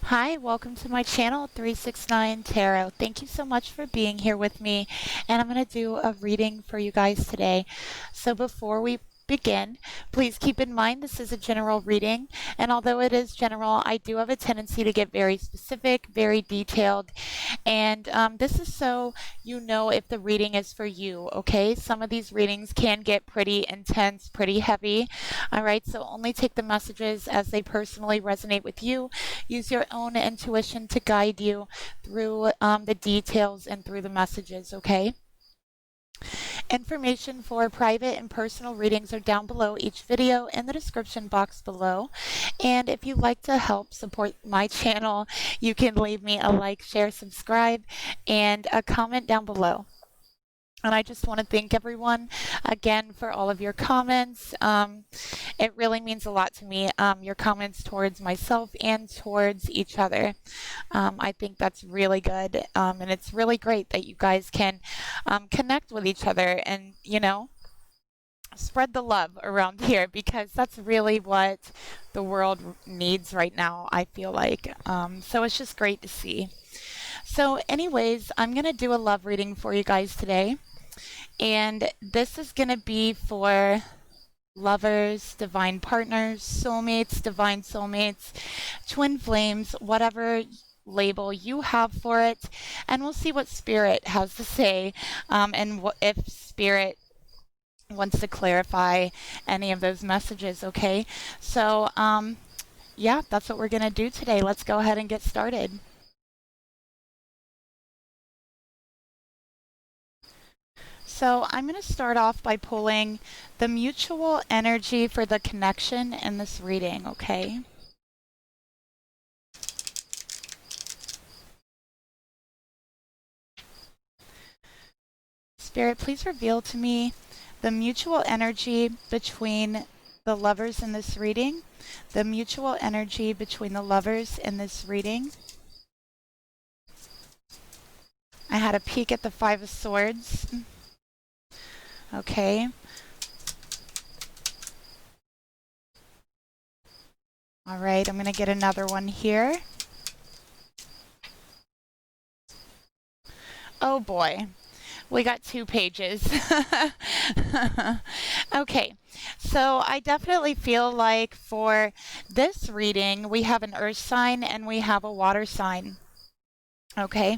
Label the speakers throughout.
Speaker 1: Hi, welcome to my channel 369 Tarot. Thank you so much for being here with me, and I'm going to do a reading for you guys today. So before we begin, please keep in mind this is a general reading, and although it is general, I do have a tendency to get very specific, very detailed, and this is so you know if the reading is for you, okay? Some of these readings can get pretty intense, pretty heavy, all right? So only take the messages as they personally resonate with you. Use your own intuition to guide you through the details and through the messages, okay? Information for private and personal readings are down below each video in the description box below. And if you'd like to help support my channel, you can leave me a like, share, subscribe, and a comment down below. And I just want to thank everyone again for all of your comments. It really means a lot to me, your comments towards myself and towards each other. I think that's really good. And it's really great that you guys can connect with each other and, you know, spread the love around here because that's really what the world needs right now, I feel like. So it's just great to see. So anyways, I'm going to do a love reading for you guys today. And this is going to be for lovers, divine partners, soulmates, divine soulmates, twin flames, whatever label you have for it. And we'll see what Spirit has to say and if Spirit wants to clarify any of those messages, okay? So, yeah, that's what we're going to do today. Let's go ahead and get started. So I'm going to start off by pulling the mutual energy for the connection in this reading, okay? Spirit, please reveal to me the mutual energy between the lovers in this reading, the mutual energy between the lovers in this reading. I had a peek at the Five of Swords. Okay. All right, I'm going to get another one here. Oh boy, we got 2 pages. Okay, so I definitely feel like for this reading, we have an earth sign and we have a water sign. Okay,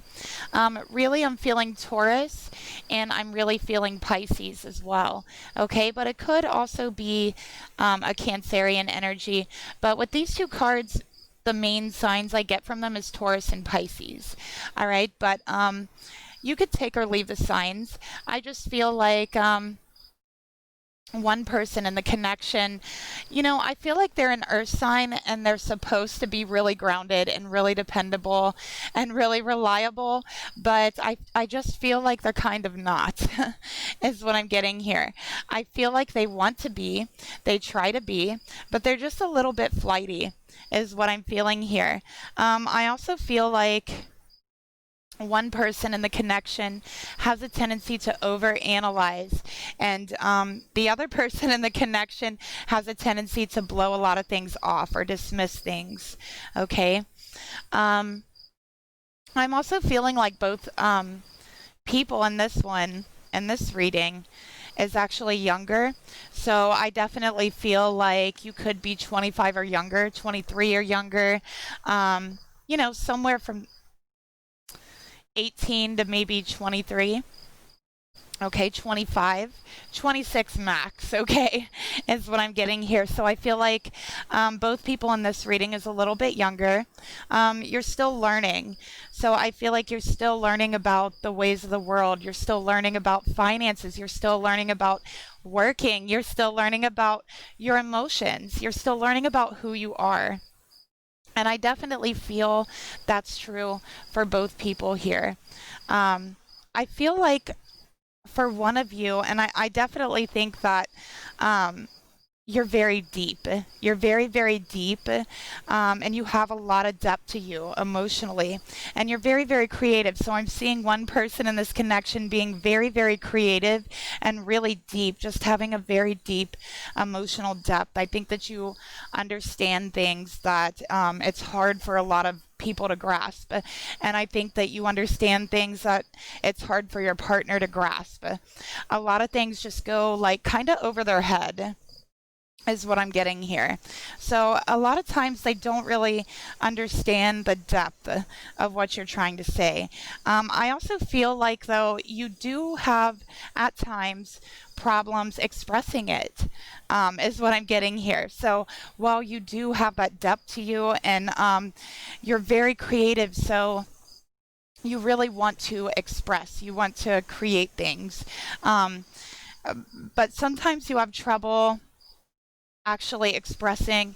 Speaker 1: really I'm feeling Taurus and I'm really feeling Pisces as well. Okay, but it could also be a Cancerian energy. But with these 2 cards, the main signs I get from them is Taurus and Pisces. All right, but you could take or leave the signs. I just feel like one person in the connection, you know, I feel like they're an earth sign and they're supposed to be really grounded and really dependable and really reliable, but I just feel like they're kind of not, is what I'm getting here. I feel like they want to be, they try to be, but they're just a little bit flighty, is what I'm feeling here. I also feel like one person in the connection has a tendency to overanalyze, and the other person in the connection has a tendency to blow a lot of things off or dismiss things. Okay. I'm also feeling like both people in this one, in this reading, is actually younger. So I definitely feel like you could be 25 or younger, 23 or younger, you know, somewhere from 18 to maybe 23. Okay, 25, 26 max, okay, is what I'm getting here. So I feel like both people in this reading is a little bit younger. You're still learning. So I feel like you're still learning about the ways of the world. You're still learning about finances. You're still learning about working. You're still learning about your emotions. You're still learning about who you are. And I definitely feel that's true for both people here. I feel like for one of you, and I definitely think that you're very deep. You're very, very deep, and you have a lot of depth to you emotionally. And you're very, very creative. So I'm seeing one person in this connection being very, very creative and really deep, just having a very deep emotional depth. I think that you understand things that it's hard for a lot of people to grasp. And I think that you understand things that it's hard for your partner to grasp. A lot of things just go like kind of over their head, is what I'm getting here. So a lot of times they don't really understand the depth of what you're trying to say. I also feel like, though, you do have at times problems expressing it, is what I'm getting here. So while you do have that depth to you, and you're very creative, so you really want to express, you want to create things. But sometimes you have trouble actually expressing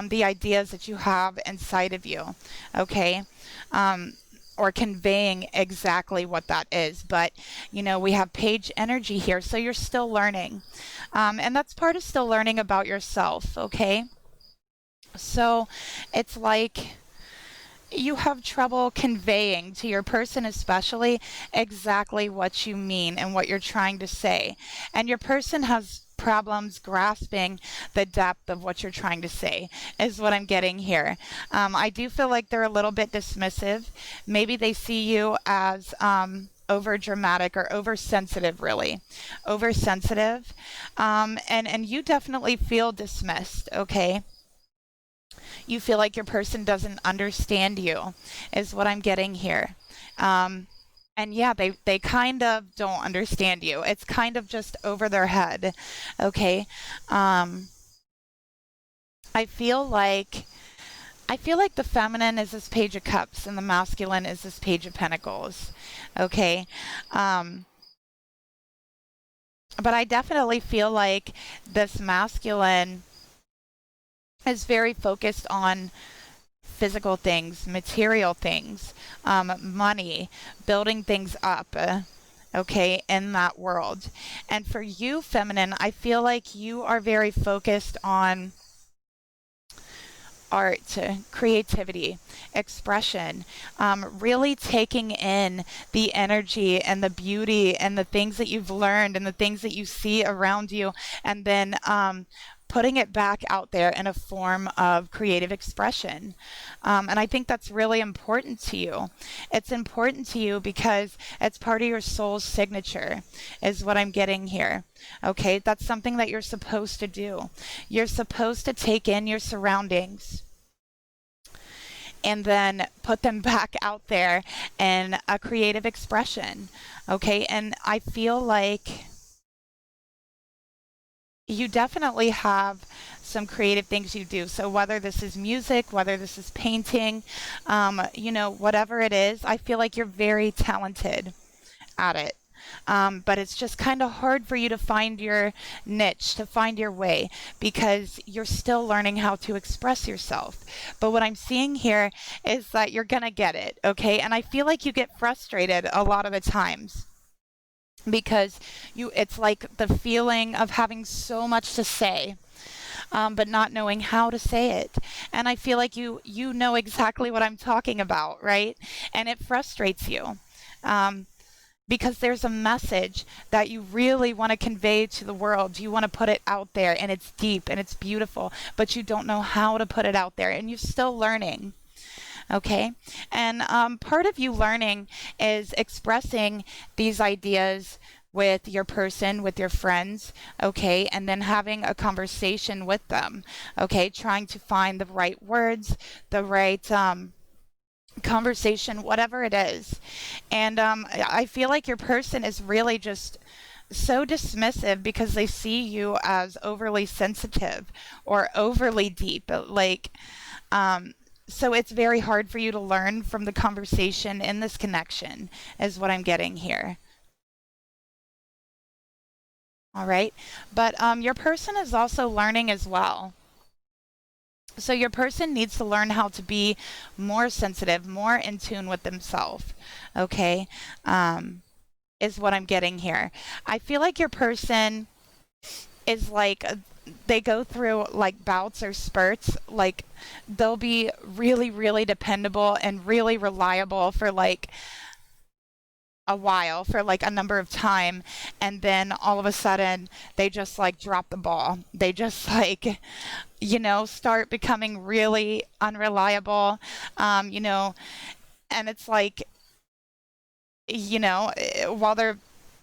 Speaker 1: the ideas that you have inside of you, okay? Or conveying exactly what that is. But, you know, we have page energy here, so you're still learning. And that's part of still learning about yourself, okay? So it's like you have trouble conveying to your person, especially, exactly what you mean and what you're trying to say. And your person has problems grasping the depth of what you're trying to say, is what I'm getting here. I do feel like they're a little bit dismissive. Maybe they see you as over dramatic or oversensitive, really oversensitive, and you definitely feel dismissed, okay? You feel like your person doesn't understand you, is what I'm getting here. And yeah, they kind of don't understand you. It's kind of just over their head, okay? I feel like the feminine is this Page of Cups and the masculine is this Page of Pentacles, okay? But I definitely feel like this masculine is very focused on physical things, material things, money, building things up, okay, in that world. And for you, feminine, I feel like you are very focused on art, creativity, expression, really taking in the energy and the beauty and the things that you've learned and the things that you see around you, and then putting it back out there in a form of creative expression. And I think that's really important to you. It's important to you because it's part of your soul's signature, is what I'm getting here. Okay, that's something that you're supposed to do. You're supposed to take in your surroundings and then put them back out there in a creative expression. Okay, and I feel like you definitely have some creative things you do. So whether this is music, whether this is painting, you know, whatever it is, I feel like you're very talented at it. But it's just kind of hard for you to find your niche, to find your way, because you're still learning how to express yourself. But what I'm seeing here is that you're going to get it, okay? And I feel like you get frustrated a lot of the times, because it's like the feeling of having so much to say, but not knowing how to say it. And I feel like you know exactly what I'm talking about, right? And it frustrates you, because there's a message that you really want to convey to the world. You want to put it out there, and it's deep and it's beautiful, but you don't know how to put it out there, and you're still learning. Okay, and part of you learning is expressing these ideas with your person, with your friends, okay, and then having a conversation with them, okay, trying to find the right words, the right conversation, whatever it is. And I feel like your person is really just so dismissive because they see you as overly sensitive or overly deep, like so it's very hard for you to learn from the conversation in this connection, is what I'm getting here. All right. But your person is also learning as well. So your person needs to learn how to be more sensitive, more in tune with themselves. Okay. Is what I'm getting here. I feel like your person is like, they go through like bouts or spurts. Like they'll be really, really dependable and really reliable for like a while, for like a number of time, and then all of a sudden they just like drop the ball. They just like, start becoming really unreliable, you know, and it's like, while they're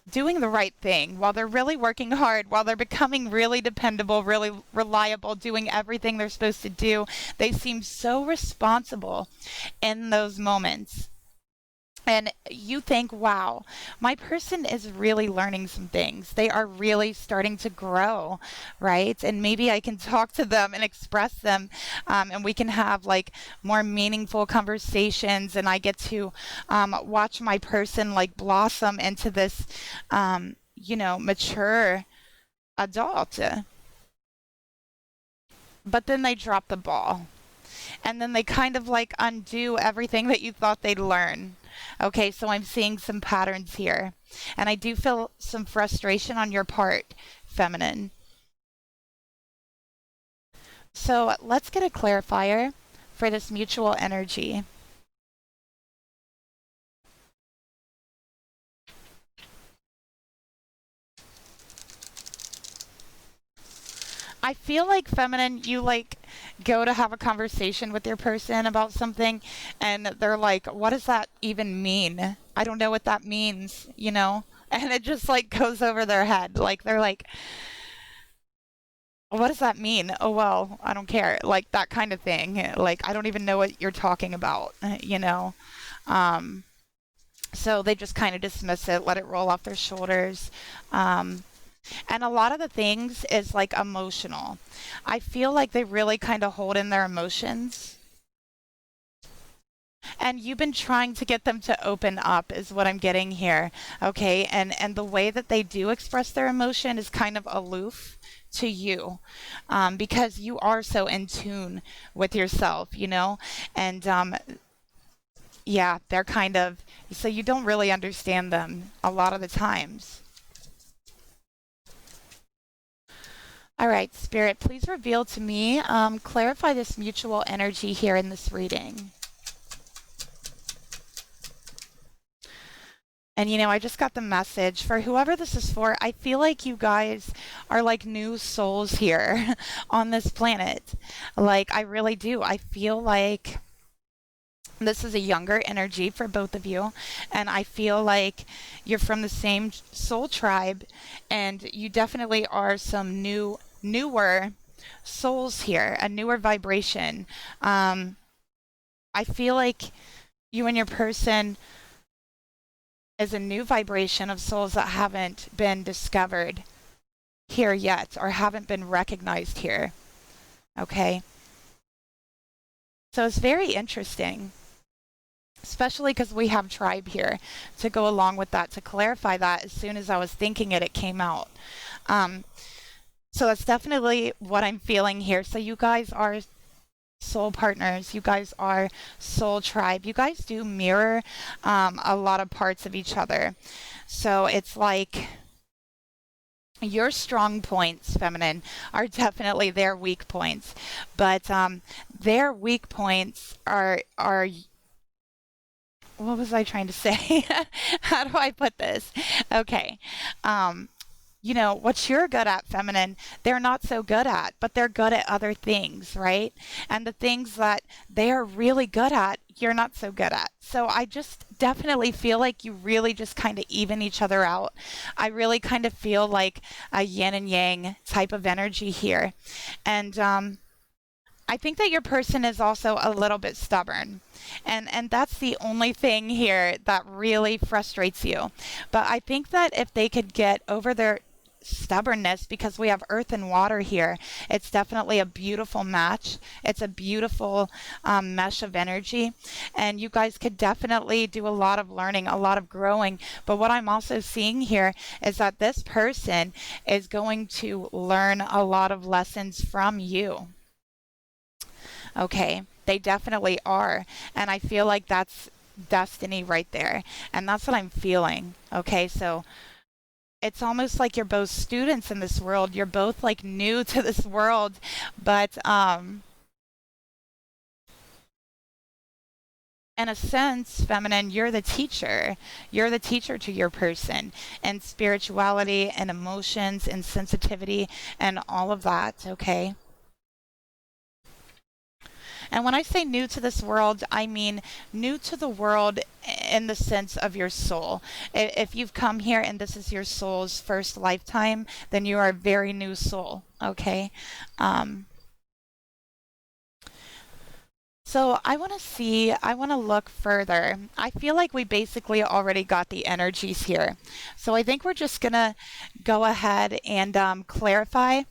Speaker 1: doing the right thing, while they're really working hard, while they're becoming really dependable, really reliable, doing everything they're supposed to do, they seem so responsible in those moments. And you think, wow, my person is really learning some things. They are really starting to grow, right? And maybe I can talk to them and express them, and we can have like more meaningful conversations. And I get to watch my person like blossom into this, mature adult. But then they drop the ball. And then they kind of like undo everything that you thought they'd learn. Okay, so I'm seeing some patterns here. And I do feel some frustration on your part, feminine. So let's get a clarifier for this mutual energy. I feel like, feminine, you like go to have a conversation with your person about something, and they're like, what does that even mean? I don't know what that means, And it just like goes over their head. Like they're like, what does that mean? Oh, well, I don't care. Like that kind of thing. Like, I don't even know what you're talking about, Um, so they just kind of dismiss it, let it roll off their shoulders. Um, And a lot of the things is like emotional. I feel like they really kind of hold in their emotions. And you've been trying to get them to open up is what I'm getting here. Okay? And the way that they do express their emotion is kind of aloof to you, because you are so in tune with yourself. And yeah, they're kind of, so you don't really understand them a lot of the times. All right, Spirit, please reveal to me, clarify this mutual energy here in this reading. And I just got the message for whoever this is for. I feel like you guys are like new souls here on this planet. Like, I really do. I feel like this is a younger energy for both of you. And I feel like you're from the same soul tribe, and you definitely are some newer souls here, a newer vibration. I feel like you and your person is a new vibration of souls that haven't been discovered here yet, or haven't been recognized here. Okay? So it's very interesting, especially because we have tribe here to go along with that, to clarify that. As soon as I was thinking it came out. So that's definitely what I'm feeling here. So you guys are soul partners. You guys are soul tribe. You guys do mirror a lot of parts of each other. So it's like your strong points, feminine, are definitely their weak points. But their weak points are what was I trying to say? How do I put this? Okay. What you're good at, feminine, they're not so good at, but they're good at other things, right? And the things that they're really good at, you're not so good at. So I just definitely feel like you really just kind of even each other out. I really kind of feel like a yin and yang type of energy here. And I think that your person is also a little bit stubborn. And that's the only thing here that really frustrates you. But I think that if they could get over their stubbornness, because we have earth and water here, it's definitely a beautiful match. It's a beautiful mesh of energy, and you guys could definitely do a lot of learning, a lot of growing. But what I'm also seeing here is that this person is going to learn a lot of lessons from you. Okay, they definitely are, and I feel like that's destiny right there, and that's what I'm feeling. Okay, so it's almost like you're both students in this world. You're both like new to this world, but in a sense, feminine, you're the teacher. You're the teacher to your person, and spirituality and emotions and sensitivity and all of that, okay? And when I say new to this world, I mean new to the world in the sense of your soul. If you've come here and this is your soul's first lifetime, then you are a very new soul, okay? Um, so I want to look further. I feel like we basically already got the energies here. So I think we're just going to go ahead and clarify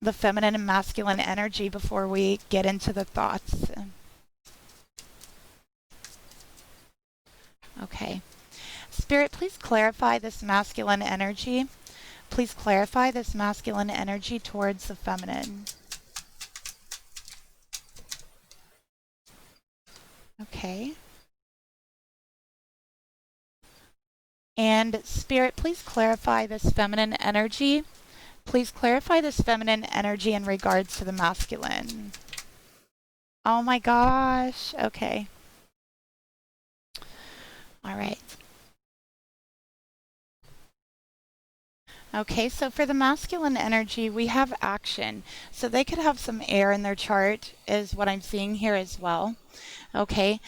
Speaker 1: the feminine and masculine energy before we get into the thoughts. Okay. Spirit, please clarify this masculine energy. Please clarify this masculine energy towards the feminine. Okay. And Spirit, please clarify this feminine energy. Please clarify this feminine energy in regards to the masculine. Oh my gosh. Okay. All right. Okay, so for the masculine energy, we have action. So they could have some air in their chart, is what I'm seeing here as well. Okay.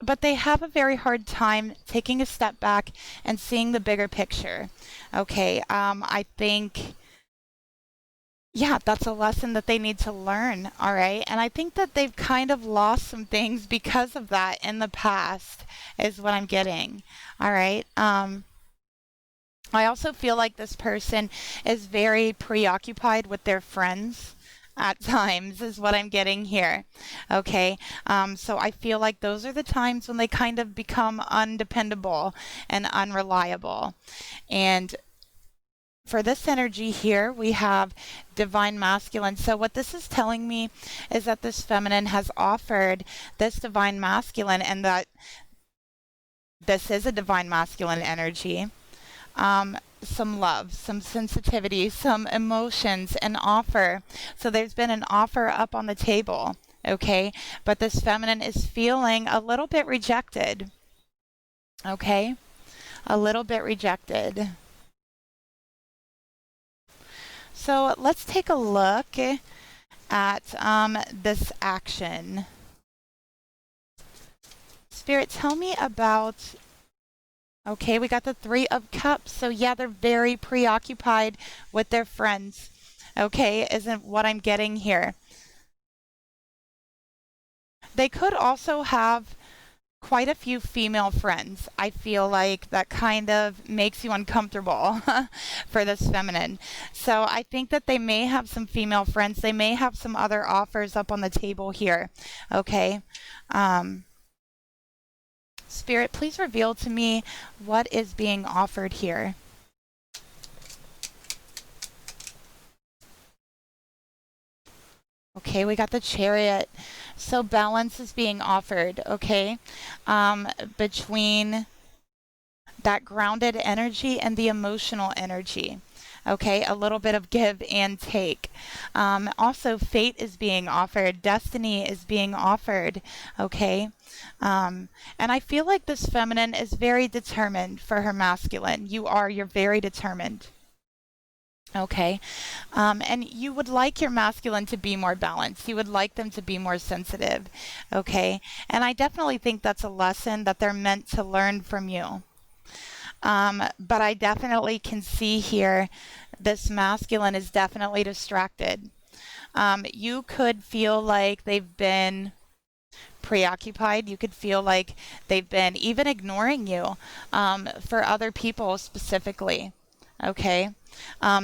Speaker 1: But they have a very hard time taking a step back and seeing the bigger picture. Okay. I think, yeah, that's a lesson that they need to learn. All right. And I think that they've kind of lost some things because of that in the past, is what I'm getting. All right. I also feel like this person is very preoccupied with their friends at times, is what I'm getting here. Okay. So I feel like those are the times when they kind of become undependable and unreliable. And for this energy here, we have divine masculine. So what this is telling me is that this feminine has offered this divine masculine, and that this is a divine masculine energy. Some love, some sensitivity, some emotions, an offer. So there's been an offer up on the table, okay? But this feminine is feeling a little bit rejected, okay? A little bit rejected. So let's take a look at this action. Spirit, tell me about. Okay, we got the Three of Cups. So yeah, they're very preoccupied with their friends. Okay, isn't what I'm getting here. They could also have quite a few female friends. I feel like that kind of makes you uncomfortable for this feminine. So I think that they may have some female friends. They may have some other offers up on the table here. Okay. Spirit, please reveal to me what is being offered here. Okay, we got the Chariot. So balance is being offered, okay, between that grounded energy and the emotional energy. Okay, a little bit of give and take. Also, fate is being offered, destiny is being offered. Okay, and I feel like this feminine is very determined for her masculine. You're very determined. Okay. And you would like your masculine to be more balanced. You would like them to be more sensitive. Okay. And I definitely think that's a lesson that they're meant to learn from you. But I definitely can see here this masculine is definitely distracted. You could feel like they've been preoccupied. You could feel like they've been even ignoring you for other people specifically. Okay.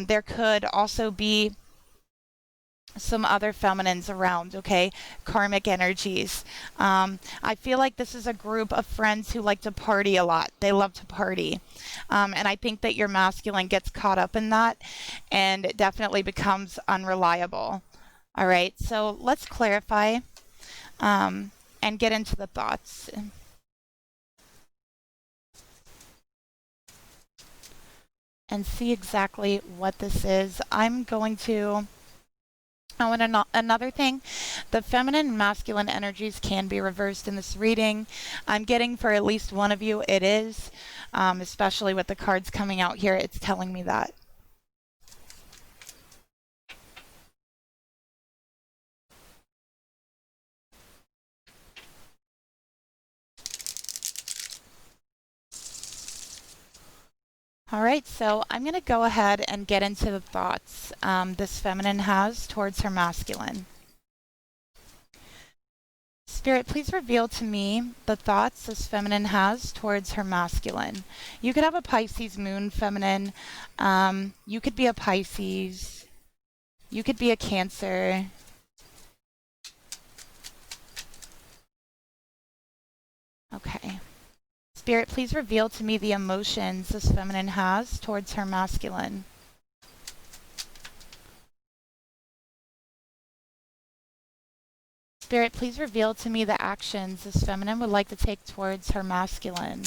Speaker 1: There could also be some other feminines around, okay? Karmic energies. I feel like this is a group of friends who like to party a lot. They love to party. And I think that your masculine gets caught up in that and it definitely becomes unreliable. All right, so let's clarify and get into the thoughts. And see exactly what this is. I'm going to Oh, and another thing, the feminine and masculine energies can be reversed in this reading. I'm getting for at least one of you it is, especially with the cards coming out here, it's telling me that. All right, so I'm going to go ahead and get into the thoughts this feminine has towards her masculine. Spirit, please reveal to me the thoughts this feminine has towards her masculine. You could have a Pisces moon feminine. You could be a Pisces. You could be a Cancer. Okay. Spirit, please reveal to me the emotions this feminine has towards her masculine. Spirit, please reveal to me the actions this feminine would like to take towards her masculine.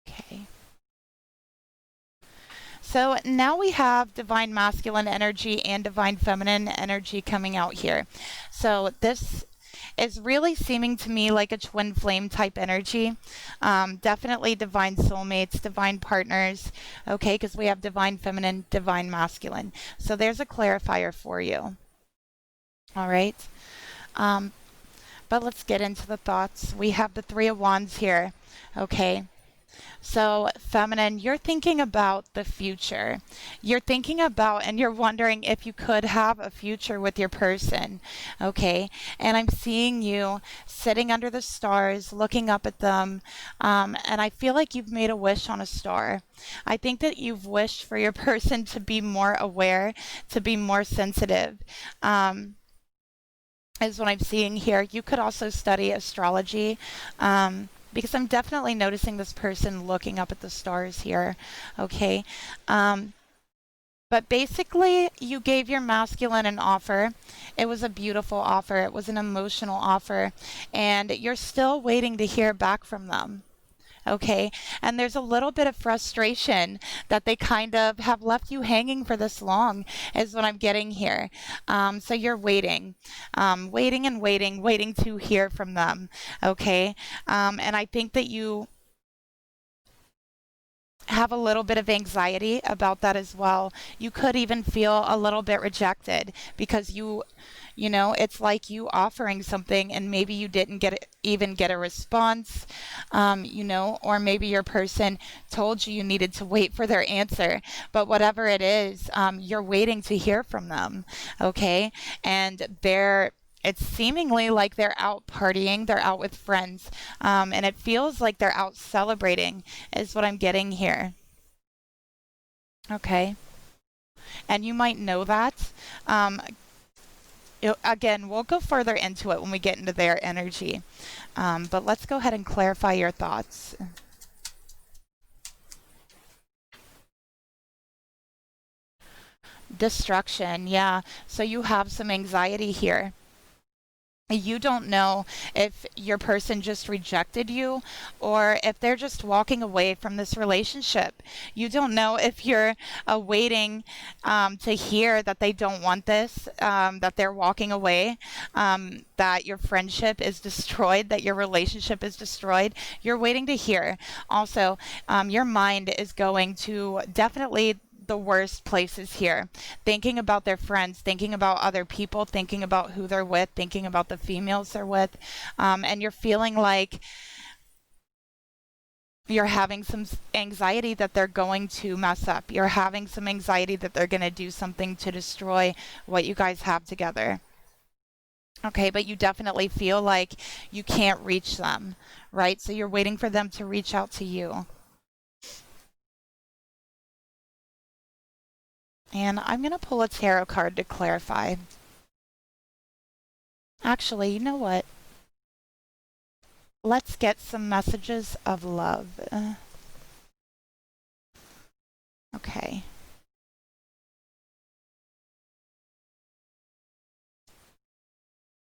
Speaker 1: Okay. So now we have divine masculine energy and divine feminine energy coming out here. So this is really seeming to me like a twin flame type energy. Definitely divine soulmates, divine partners, okay, because we have divine feminine, divine masculine. So there's a clarifier for you. All right. But let's get into the thoughts. We have the Three of Wands here, okay? So, feminine, you're thinking about the future. You're thinking about and you're wondering if you could have a future with your person, okay? And I'm seeing you sitting under the stars, looking up at them, and I feel like you've made a wish on a star. I think that you've wished for your person to be more aware, to be more sensitive. Is what I'm seeing here. You could also study astrology. Because I'm definitely noticing this person looking up at the stars here, okay? But basically, you gave your masculine an offer. It was a beautiful offer. It was an emotional offer. And you're still waiting to hear back from them. Okay, and there's a little bit of frustration that they kind of have left you hanging for this long, is what I'm getting here. So you're waiting, waiting and waiting, waiting to hear from them. Okay, and I think that you have a little bit of anxiety about that as well. You could even feel a little bit rejected because you know, it's like you offering something and maybe you didn't even get a response, you know, or maybe your person told you you needed to wait for their answer. But whatever it is, you're waiting to hear from them, okay? And it's seemingly like they're out partying, they're out with friends, and it feels like they're out celebrating, is what I'm getting here. Okay. And you might know that. Again, we'll go further into it when we get into their energy. But let's go ahead and clarify your thoughts. Destruction, yeah. So you have some anxiety here. You don't know if your person just rejected you or if they're just walking away from this relationship. You don't know if you're waiting to hear that they don't want this, that they're walking away, that your friendship is destroyed, that your relationship is destroyed. You're waiting to hear. Also, your mind is going to definitely the worst places here, thinking about their friends, thinking about other people, thinking about who they're with, thinking about the females they're with, and you're feeling like you're having some anxiety that they're going to mess up. You're having some anxiety that they're going to do something to destroy what you guys have together. Okay, but you definitely feel like you can't reach them, right? So you're waiting for them to reach out to you. And I'm going to pull a tarot card to clarify. Actually, you know what? Let's get some messages of love. Okay.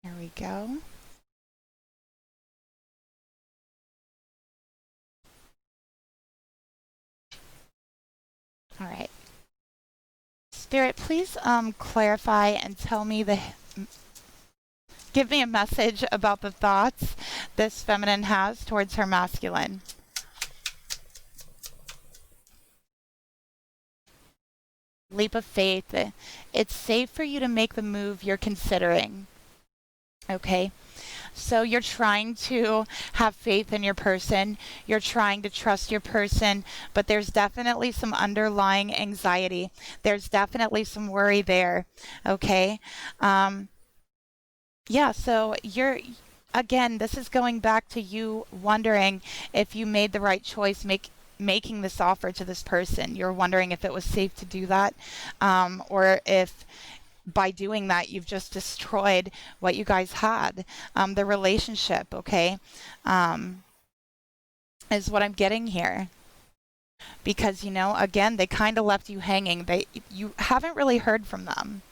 Speaker 1: Here we go. Spirit, please clarify and tell me give me a message about the thoughts this feminine has towards her masculine. Leap of faith. It's safe for you to make the move you're considering. Okay? So you're trying to have faith in your person. You're trying to trust your person, but there's definitely some underlying anxiety. There's definitely some worry there. Okay? Yeah, so again, this is going back to you wondering if you made the right choice making this offer to this person. You're wondering if it was safe to do that, or if by doing that you've just destroyed what you guys had, the relationship. Okay, is what I'm getting here. Because again, they kind of left you hanging. You haven't really heard from them.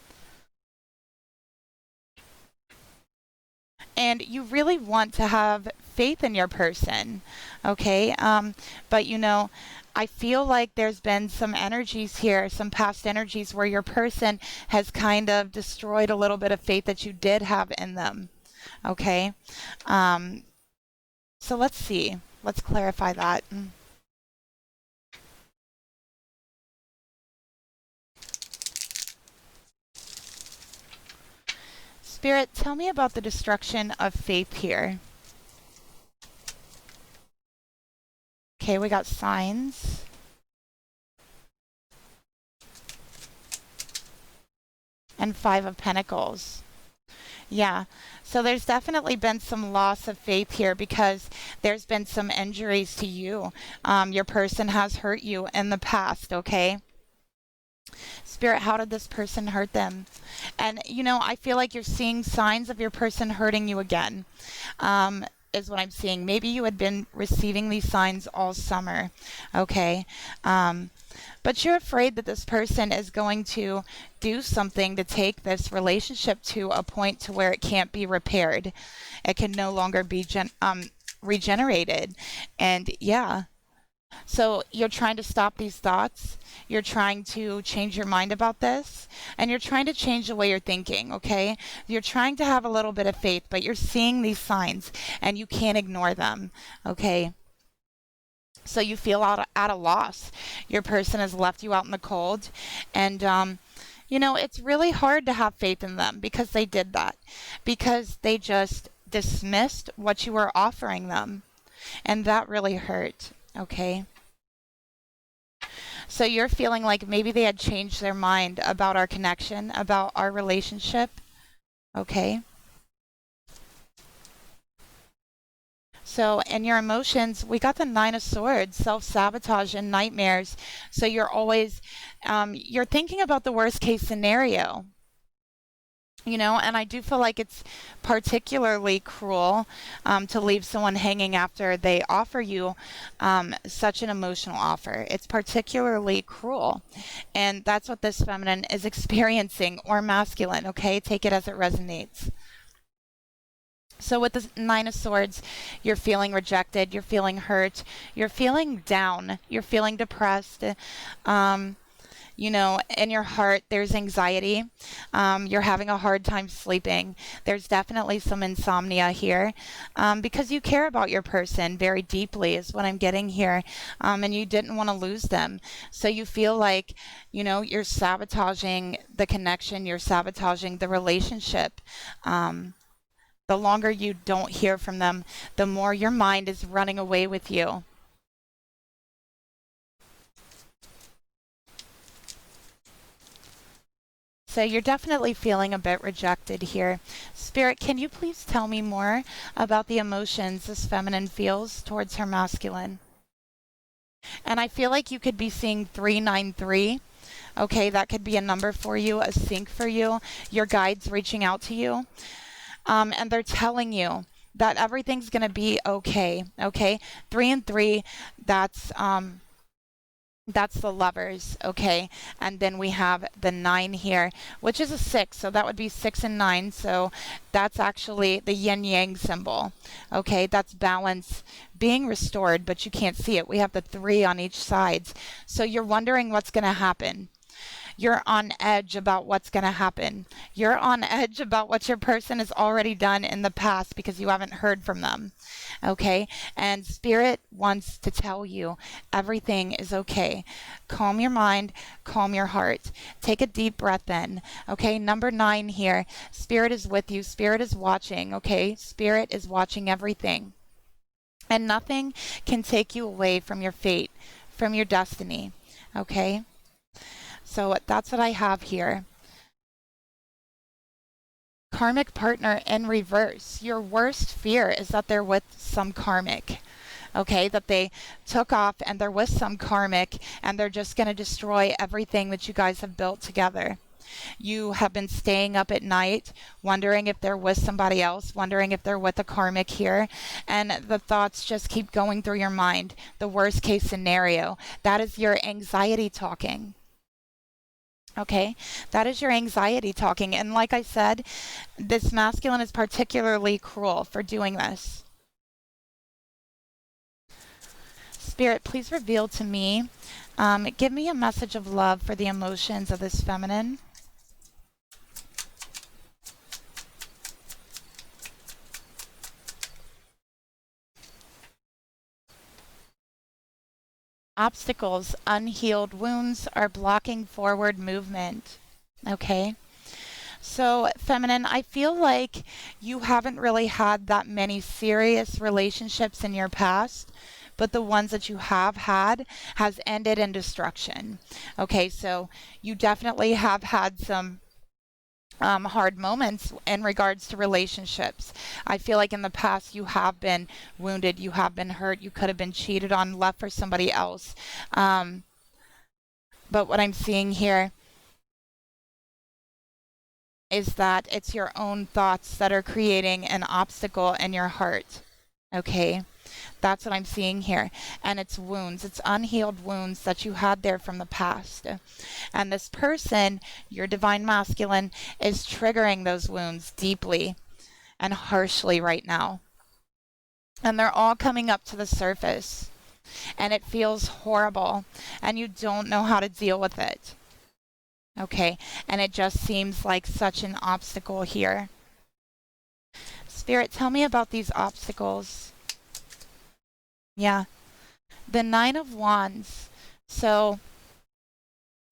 Speaker 1: And you really want to have faith in your person, okay? But I feel like there's been some energies here, some past energies where your person has kind of destroyed a little bit of faith that you did have in them, okay? So let's see. Let's clarify that. Spirit, tell me about the destruction of faith here. Okay, we got signs. And 5 of Pentacles. Yeah, so there's definitely been some loss of faith here because there's been some injuries to you. Your person has hurt you in the past, okay? Spirit, how did this person hurt them? And, I feel like you're seeing signs of your person hurting you again, is what I'm seeing. Maybe you had been receiving these signs all summer, okay? But you're afraid that this person is going to do something to take this relationship to a point to where it can't be repaired. It can no longer be regenerated. And yeah. So you're trying to stop these thoughts. You're trying to change your mind about this. And you're trying to change the way you're thinking, okay? You're trying to have a little bit of faith, but you're seeing these signs and you can't ignore them, okay? So you feel at a loss. Your person has left you out in the cold. And, it's really hard to have faith in them because they did that. Because they just dismissed what you were offering them. And that really hurt. Okay. So you're feeling like maybe they had changed their mind about our connection, about our relationship. Okay. So in your emotions, we got the 9 of Swords, self-sabotage and nightmares. So you're always, you're thinking about the worst case scenario. And I do feel like it's particularly cruel to leave someone hanging after they offer you such an emotional offer. It's particularly cruel. And that's what this feminine is experiencing, or masculine, okay? Take it as it resonates. So with the 9 of Swords, you're feeling rejected, you're feeling hurt, you're feeling down, you're feeling depressed. In your heart, there's anxiety. You're having a hard time sleeping. There's definitely some insomnia here because you care about your person very deeply is what I'm getting here. And you didn't want to lose them. So you feel like, you're sabotaging the connection. You're sabotaging the relationship. The longer you don't hear from them, the more your mind is running away with you. So you're definitely feeling a bit rejected here. Spirit, can you please tell me more about the emotions this feminine feels towards her masculine? And I feel like you could be seeing 393. Okay, that could be a number for you, a sync for you. Your guides reaching out to you. And they're telling you that everything's going to be okay. Okay, 3 and 3, that's the Lovers, okay? And then we have the 9 here, which is a 6, so that would be 6 and 9. So that's actually the yin yang symbol, okay? That's balance being restored, but you can't see it. We have the 3 on each side. So you're wondering what's going to happen. You're on edge about what's going to happen. You're on edge about what your person has already done in the past because you haven't heard from them. Okay? And Spirit wants to tell you everything is okay. Calm your mind, calm your heart. Take a deep breath in. Okay? Number 9 here. Spirit is with you. Spirit is watching. Okay? Spirit is watching everything. And nothing can take you away from your fate, from your destiny. Okay? So that's what I have here. Karmic partner in reverse. Your worst fear is that they're with some karmic. Okay, that they took off and they're with some karmic and they're just going to destroy everything that you guys have built together. You have been staying up at night, wondering if they're with somebody else, wondering if they're with a karmic here, and the thoughts just keep going through your mind. The worst case scenario. That is your anxiety talking. Okay, that is your anxiety talking. And like I said, this masculine is particularly cruel for doing this. Spirit, please reveal to me, give me a message of love for the emotions of this feminine. Obstacles, unhealed wounds are blocking forward movement. Okay. So, feminine, I feel like you haven't really had that many serious relationships in your past, but the ones that you have had has ended in destruction. Okay, so you definitely have had some hard moments in regards to relationships. I feel like in the past you have been wounded, you have been hurt, you could have been cheated on, left for somebody else. But what I'm seeing here is that it's your own thoughts that are creating an obstacle in your heart. Okay? That's what I'm seeing here. And it's wounds. It's unhealed wounds that you had there from the past. And this person, your divine masculine, is triggering those wounds deeply and harshly right now. And they're all coming up to the surface. And it feels horrible. And you don't know how to deal with it. Okay? And it just seems like such an obstacle here. Spirit, tell me about these obstacles. Yeah. The 9 of Wands. So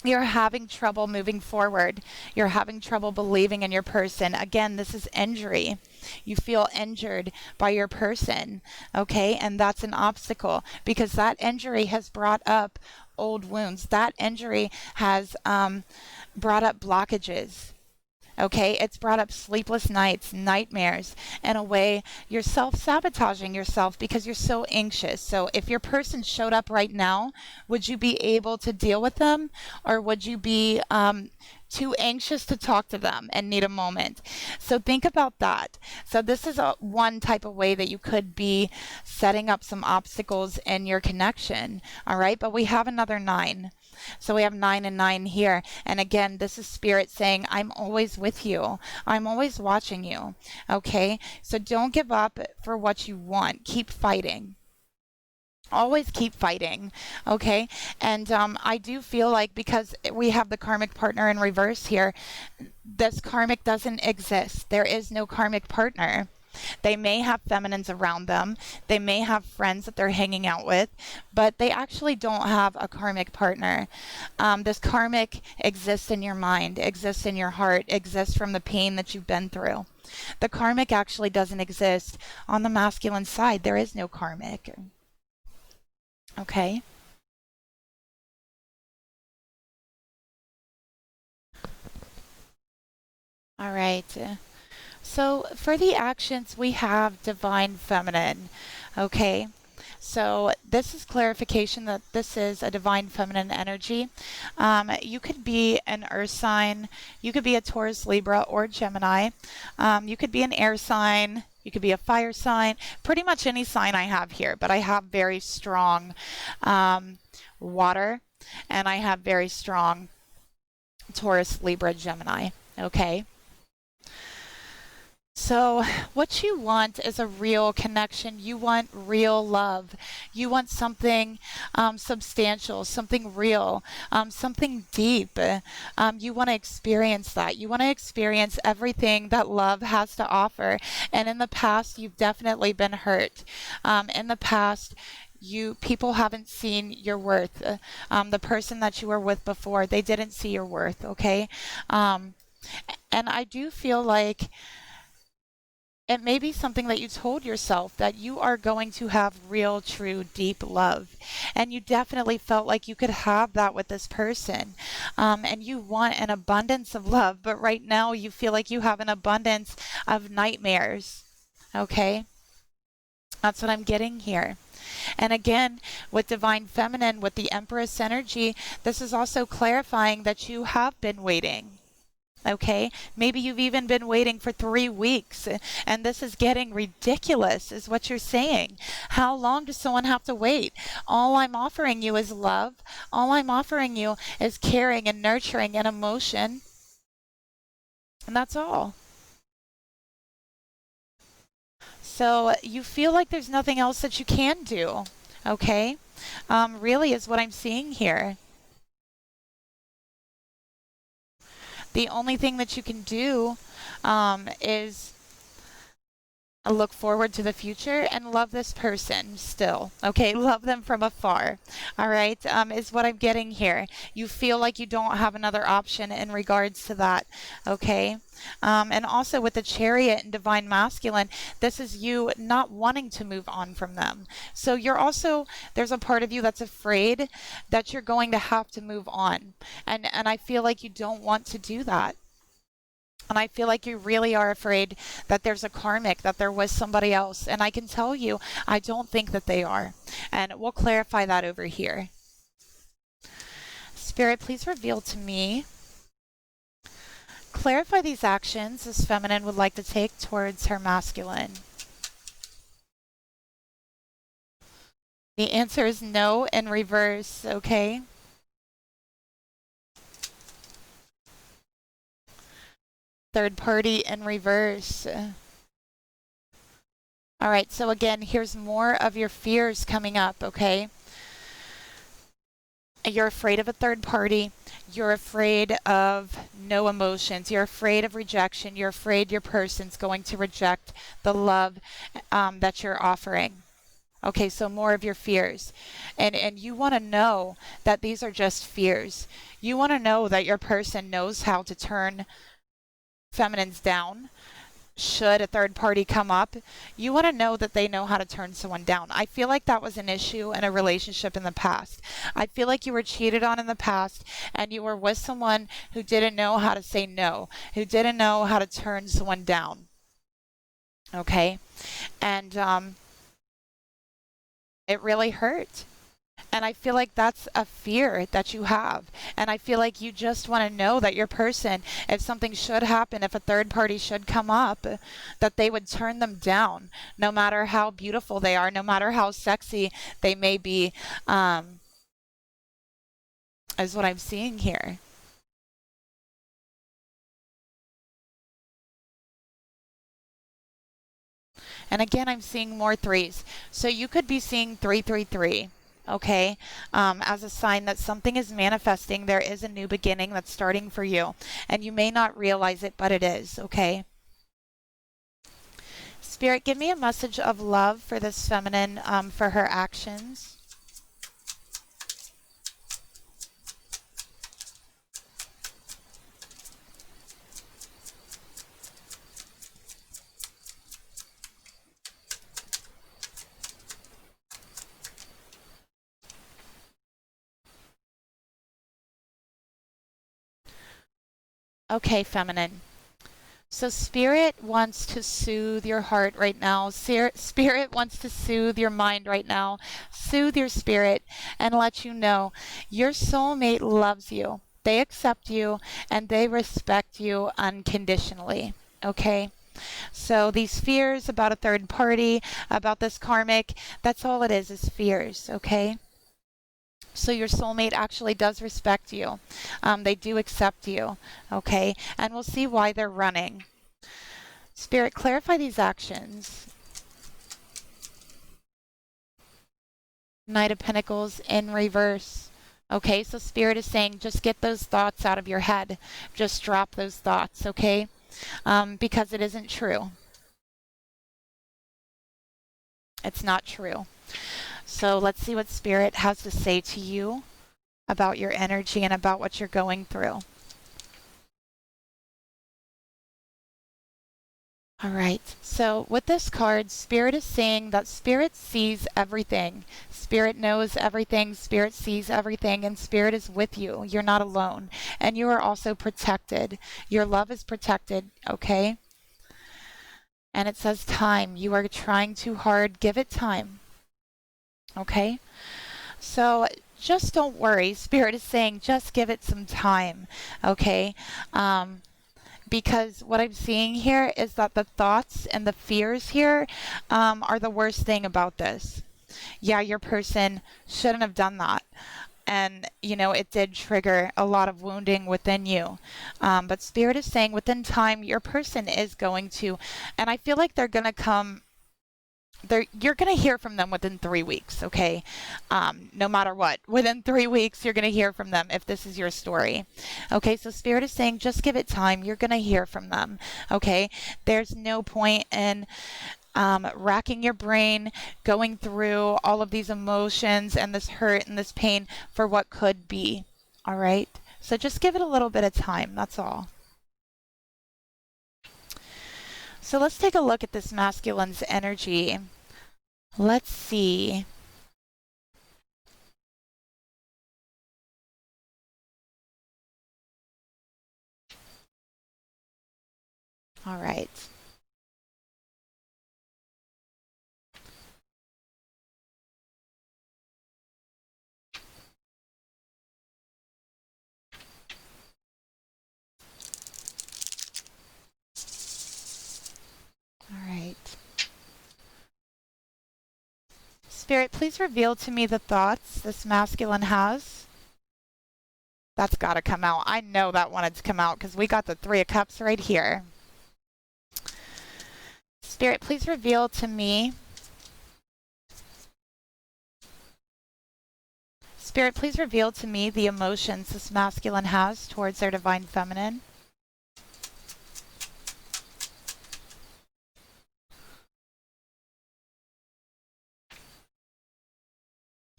Speaker 1: you're having trouble moving forward. You're having trouble believing in your person. Again, this is injury. You feel injured by your person. Okay? And that's an obstacle because that injury has brought up old wounds. That injury has brought up blockages. Okay, it's brought up sleepless nights, nightmares. In a way, you're self-sabotaging yourself because you're so anxious. So if your person showed up right now, would you be able to deal with them? Or would you be too anxious to talk to them and need a moment? So think about that. So this is one type of way that you could be setting up some obstacles in your connection. All right, but we have another 9. So we have 9 and 9 here. And again, this is Spirit saying, I'm always with you. I'm always watching you. Okay? So don't give up for what you want. Keep fighting. Always keep fighting. Okay? And I do feel like because we have the karmic partner in reverse here, this karmic doesn't exist. There is no karmic partner. They may have feminines around them. They may have friends that they're hanging out with, but they actually don't have a karmic partner. This karmic exists in your mind, exists in your heart, exists from the pain that you've been through. The karmic actually doesn't exist on the masculine side. There is no karmic. Okay? All right. So for the actions, we have divine feminine. Okay. So this is clarification that this is a divine feminine energy. You could be an earth sign. You could be a Taurus, Libra, or Gemini. You could be an air sign. You could be a fire sign. Pretty much any sign I have here. But I have very strong water. And I have very strong Taurus, Libra, Gemini. Okay. So, what you want is a real connection. You want real love. You want something substantial, something real, something deep. You want to experience that. You want to experience everything that love has to offer. And in the past, you've definitely been hurt. In the past, people haven't seen your worth. The person that you were with before, they didn't see your worth. Okay. And I do feel like it may be something that you told yourself that you are going to have real, true, deep love. And you definitely felt like you could have that with this person. And you want an abundance of love, but right now you feel like you have an abundance of nightmares. Okay? That's what I'm getting here. And again, with Divine Feminine, with the Empress energy, this is also clarifying that you have been waiting. Okay, maybe you've even been waiting for 3 weeks, and this is getting ridiculous, is what you're saying. How long does someone have to wait? All I'm offering you is love. All I'm offering you is caring and nurturing and emotion. And that's all. So you feel like there's nothing else that you can do. Okay, really is what I'm seeing here. The only thing that you can do is look forward to the future and love this person still. Okay, love them from afar. All right, is what I'm getting here. You feel like you don't have another option in regards to that. Okay. And also with the Chariot and Divine Masculine, this is you not wanting to move on from them. So you're also, there's a part of you that's afraid that you're going to have to move on. And I feel like you don't want to do that. And I feel like you really are afraid that there's a karmic, that there was somebody else. And I can tell you, I don't think that they are. And we'll clarify that over here. Spirit, please reveal to me. Clarify these actions this feminine would like to take towards her masculine. The answer is no in reverse, okay? Third party in reverse. All right, so again, here's more of your fears coming up, okay? You're afraid of a third party. You're afraid of no emotions. You're afraid of rejection. You're afraid your person's going to reject the love that you're offering. Okay, so more of your fears. And you want to know that these are just fears. You want to know that your person knows how to turn feminines down. Should a third party come up, you want to know that they know how to turn someone down. I feel like that was an issue in a relationship in the past. I feel like you were cheated on in the past and you were with someone who didn't know how to say no, who didn't know how to turn someone down. Okay? And it really hurt. And I feel like that's a fear that you have. And I feel like you just want to know that your person, if something should happen, if a third party should come up, that they would turn them down, no matter how beautiful they are, no matter how sexy they may be, is what I'm seeing here. And again, I'm seeing more threes. So you could be seeing 333. Okay, as a sign that something is manifesting. There is a new beginning that's starting for you, and you may not realize it, but it is. Okay, Spirit, give me a message of love for this feminine, for her actions. Okay, feminine. So Spirit wants to soothe your heart right now. Spirit wants to soothe your mind right now. Soothe your spirit and let you know your soulmate loves you. They accept you and they respect you unconditionally. Okay? So these fears about a third party, about this karmic, that's all it is fears. Okay? So your soulmate actually does respect you. They do accept you, okay? And we'll see why they're running. Spirit, clarify these actions. Knight of Pentacles in reverse. Okay, so Spirit is saying just get those thoughts out of your head. Just drop those thoughts, okay? Because it isn't true. It's not true. So let's see what Spirit has to say to you about your energy and about what you're going through. All right, so with this card, Spirit is saying that Spirit sees everything. Spirit knows everything, Spirit sees everything, and Spirit is with you. You're not alone. And you are also protected. Your love is protected, okay? And it says time. You are trying too hard. Give it time, okay? So just don't worry. Spirit is saying just give it some time, okay? Because what I'm seeing here is that the thoughts and the fears here are the worst thing about this. Yeah, your person shouldn't have done that. And, you know, it did trigger a lot of wounding within you. But Spirit is saying within time, your person is going to, and I feel like they're going to come. You're going to hear from them within 3 weeks, okay? No matter what. Within 3 weeks, you're going to hear from them if this is your story. Okay, so Spirit is saying just give it time. You're going to hear from them, okay? There's no point in racking your brain, going through all of these emotions and this hurt and this pain for what could be, all right? So just give it a little bit of time, that's all. So let's take a look at this masculine's energy. Let's see. All right. All right. Spirit, please reveal to me the thoughts this masculine has. That's got to come out. I know that wanted to come out because we got the Three of Cups right here. Spirit, please reveal to me. Spirit, please reveal to me the emotions this masculine has towards their divine feminine.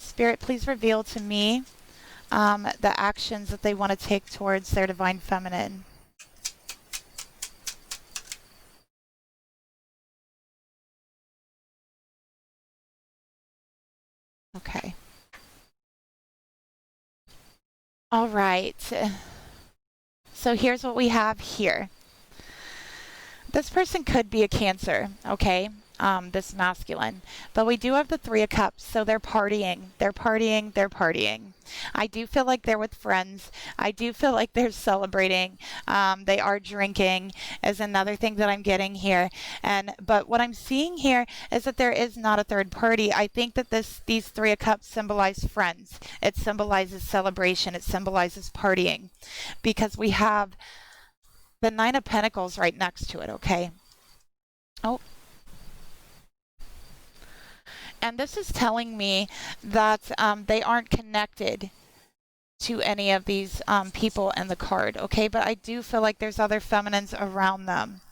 Speaker 1: Spirit, please reveal to me the actions that they want to take towards their divine feminine. Okay. All right. So here's what we have here. This person could be a Cancer, okay? This masculine. But we do have the Three of Cups, so they're partying. They're partying. They're partying. I do feel like they're with friends. I do feel like they're celebrating. They are drinking is another thing that I'm getting here. But what I'm seeing here is that there is not a third party. I think that these Three of Cups symbolize friends. It symbolizes celebration. It symbolizes partying. Because we have the Nine of Pentacles right next to it, okay? Oh. And this is telling me that they aren't connected to any of these people in the card, okay? But I do feel like there's other feminines around them.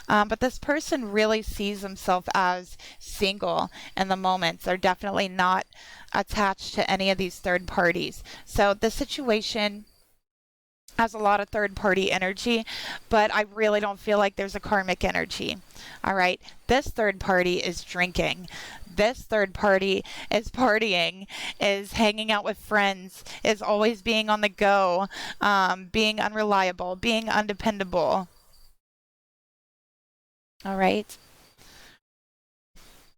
Speaker 1: But this person really sees themselves as single in the moment. They're definitely not attached to any of these third parties. So the situation has a lot of third party energy, but I really don't feel like there's a karmic energy. All right. This third party is drinking. This third party is partying, is hanging out with friends, is always being on the go, being unreliable, being undependable. All right.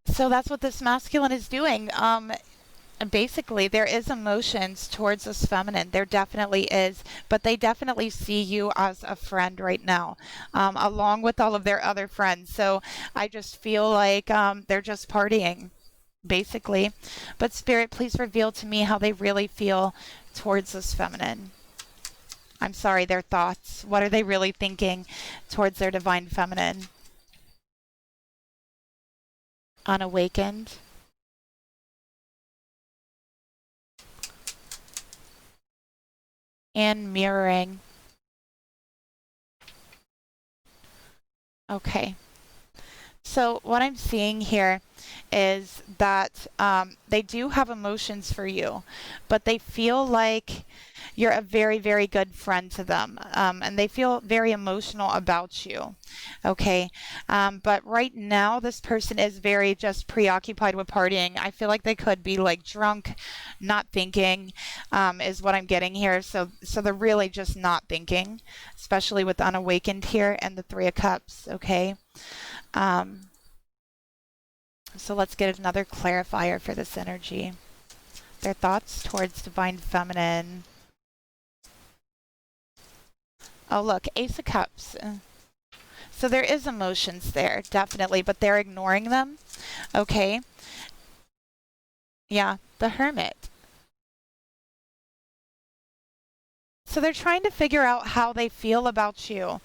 Speaker 1: So that's what this masculine is doing. Basically, there is emotions towards this feminine. There definitely is, but they definitely see you as a friend right now, along with all of their other friends. So I just feel like they're just partying, basically. But Spirit, please reveal to me how they really feel towards this feminine. I'm sorry, their thoughts. What are they really thinking towards their divine feminine? unawakened, and mirroring. Okay. So what I'm seeing here is that they do have emotions for you, but they feel like you're a very, very good friend to them, and they feel very emotional about you. Okay, but right now this person is very just preoccupied with partying. I feel like they could be like drunk, not thinking, is what I'm getting here. So they're really just not thinking, especially with unawakened here and the Three of Cups. Okay. Um, so let's get another clarifier for this energy. Their thoughts towards Divine Feminine. Oh, look, Ace of Cups. So there is emotions there, definitely, but they're ignoring them. Okay. Yeah, the Hermit. So they're trying to figure out how they feel about you.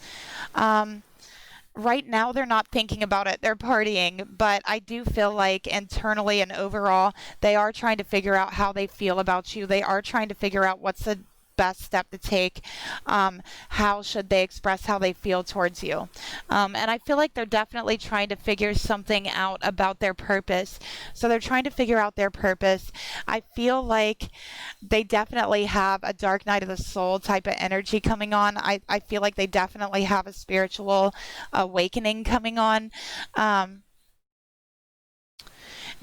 Speaker 1: Right now they're not thinking about it, they're partying, but I do feel like internally and overall they are trying to figure out how they feel about you. They are trying to figure out what's the best step to take. How should they express how they feel towards you? And I feel like they're definitely trying to figure something out about their purpose. So they're trying to figure out their purpose. I feel like they definitely have a dark night of the soul type of energy coming on. I feel like they definitely have a spiritual awakening coming on.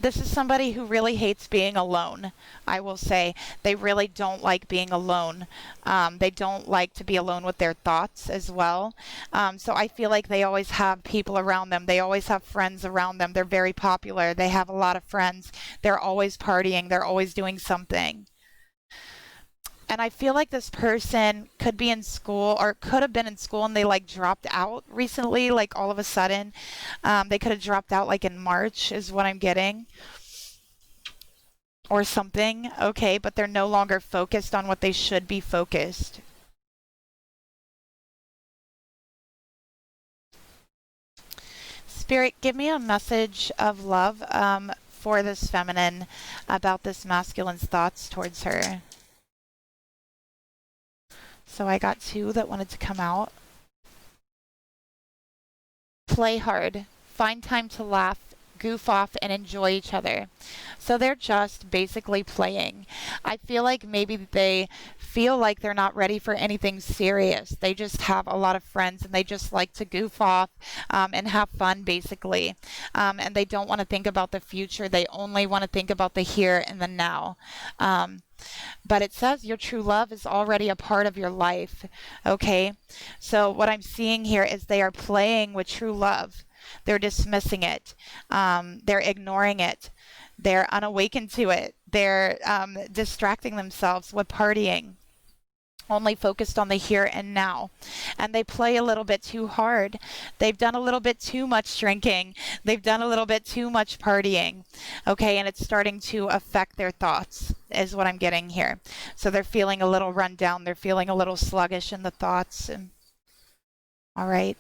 Speaker 1: This is somebody who really hates being alone. I will say they really don't like being alone. They don't like to be alone with their thoughts as well. So I feel like they always have people around them. They always have friends around them. They're very popular. They have a lot of friends. They're always partying. They're always doing something. And I feel like this person could be in school or could have been in school and they like dropped out recently, like all of a sudden. They could have dropped out like in March, is what I'm getting. Or something. Okay, but they're no longer focused on what they should be focused. Spirit, give me a message of love for this feminine about this masculine's thoughts towards her. So I got two that wanted to come out. Play hard. Find time to laugh, goof off, and enjoy each other. So they're just basically playing. I feel like maybe they feel like they're not ready for anything serious. They just have a lot of friends and they just like to goof off and have fun, basically. And they don't want to think about the future. They only want to think about the here and the now. But it says your true love is already a part of your life. Okay. So what I'm seeing here is they are playing with true love. They're dismissing it. They're ignoring it. They're unawakened to it. They're distracting themselves with partying, only focused on the here and now. And they play a little bit too hard. They've done a little bit too much drinking. They've done a little bit too much partying. Okay, and it's starting to affect their thoughts, is what I'm getting here. So they're feeling a little run down. They're feeling a little sluggish in the thoughts. All right.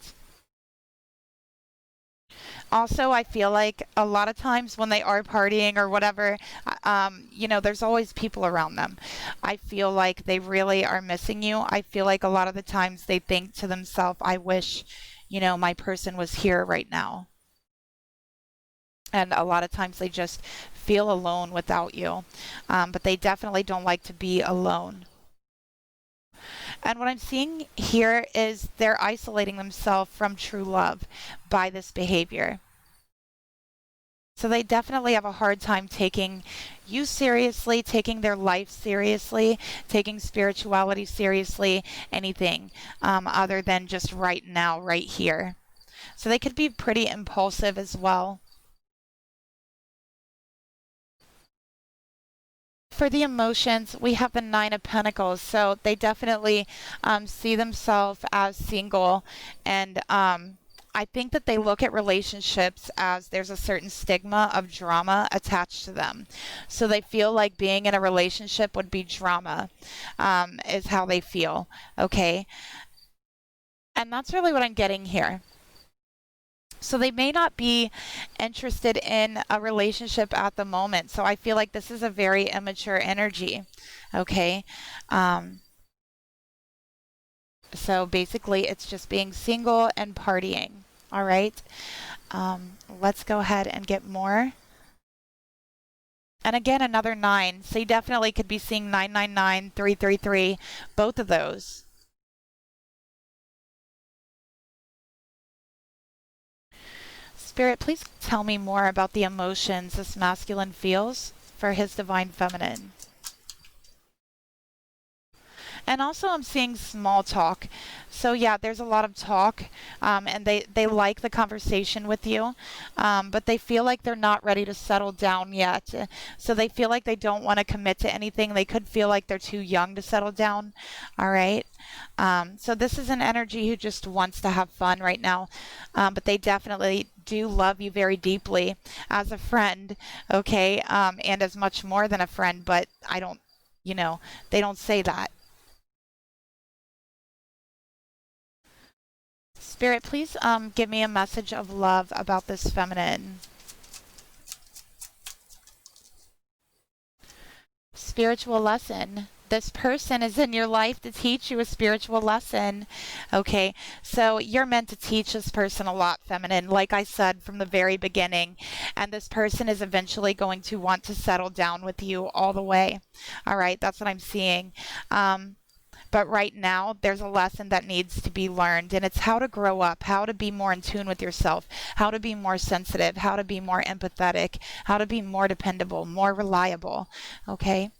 Speaker 1: Also, I feel like a lot of times when they are partying or whatever, there's always people around them. I feel like they really are missing you. I feel like a lot of the times they think to themselves, I wish, my person was here right now. And a lot of times they just feel alone without you. But they definitely don't like to be alone. And what I'm seeing here is they're isolating themselves from true love by this behavior. So they definitely have a hard time taking you seriously, taking their life seriously, taking spirituality seriously, anything other than just right now, right here. So they could be pretty impulsive as well. For the emotions, we have the Nine of Pentacles. So they definitely see themselves as single. And I think that they look at relationships as there's a certain stigma of drama attached to them. So they feel like being in a relationship would be drama, is how they feel. Okay. And that's really what I'm getting here. So they may not be interested in a relationship at the moment. So I feel like this is a very immature energy. Okay. Um, so basically, it's just being single and partying. All right. Let's go ahead and get more. And again, another 9. So you definitely could be seeing 999, 333, both of those. Spirit, please tell me more about the emotions this masculine feels for his divine feminine. And also I'm seeing small talk. So yeah, there's a lot of talk, and they like the conversation with you, but they feel like they're not ready to settle down yet. So they feel like they don't want to commit to anything. They could feel like they're too young to settle down. All right. So this is an energy who just wants to have fun right now, but they definitely do love you very deeply as a friend, okay, and as much more than a friend, but I don't, they don't say that. Spirit, please give me a message of love about this feminine. Spiritual lesson. This person is in your life to teach you a spiritual lesson. Okay, so you're meant to teach this person a lot, feminine, like I said from the very beginning. And this person is eventually going to want to settle down with you all the way. All right, that's what I'm seeing. But right now, there's a lesson that needs to be learned, and it's how to grow up, how to be more in tune with yourself, how to be more sensitive, how to be more empathetic, how to be more dependable, more reliable. Okay?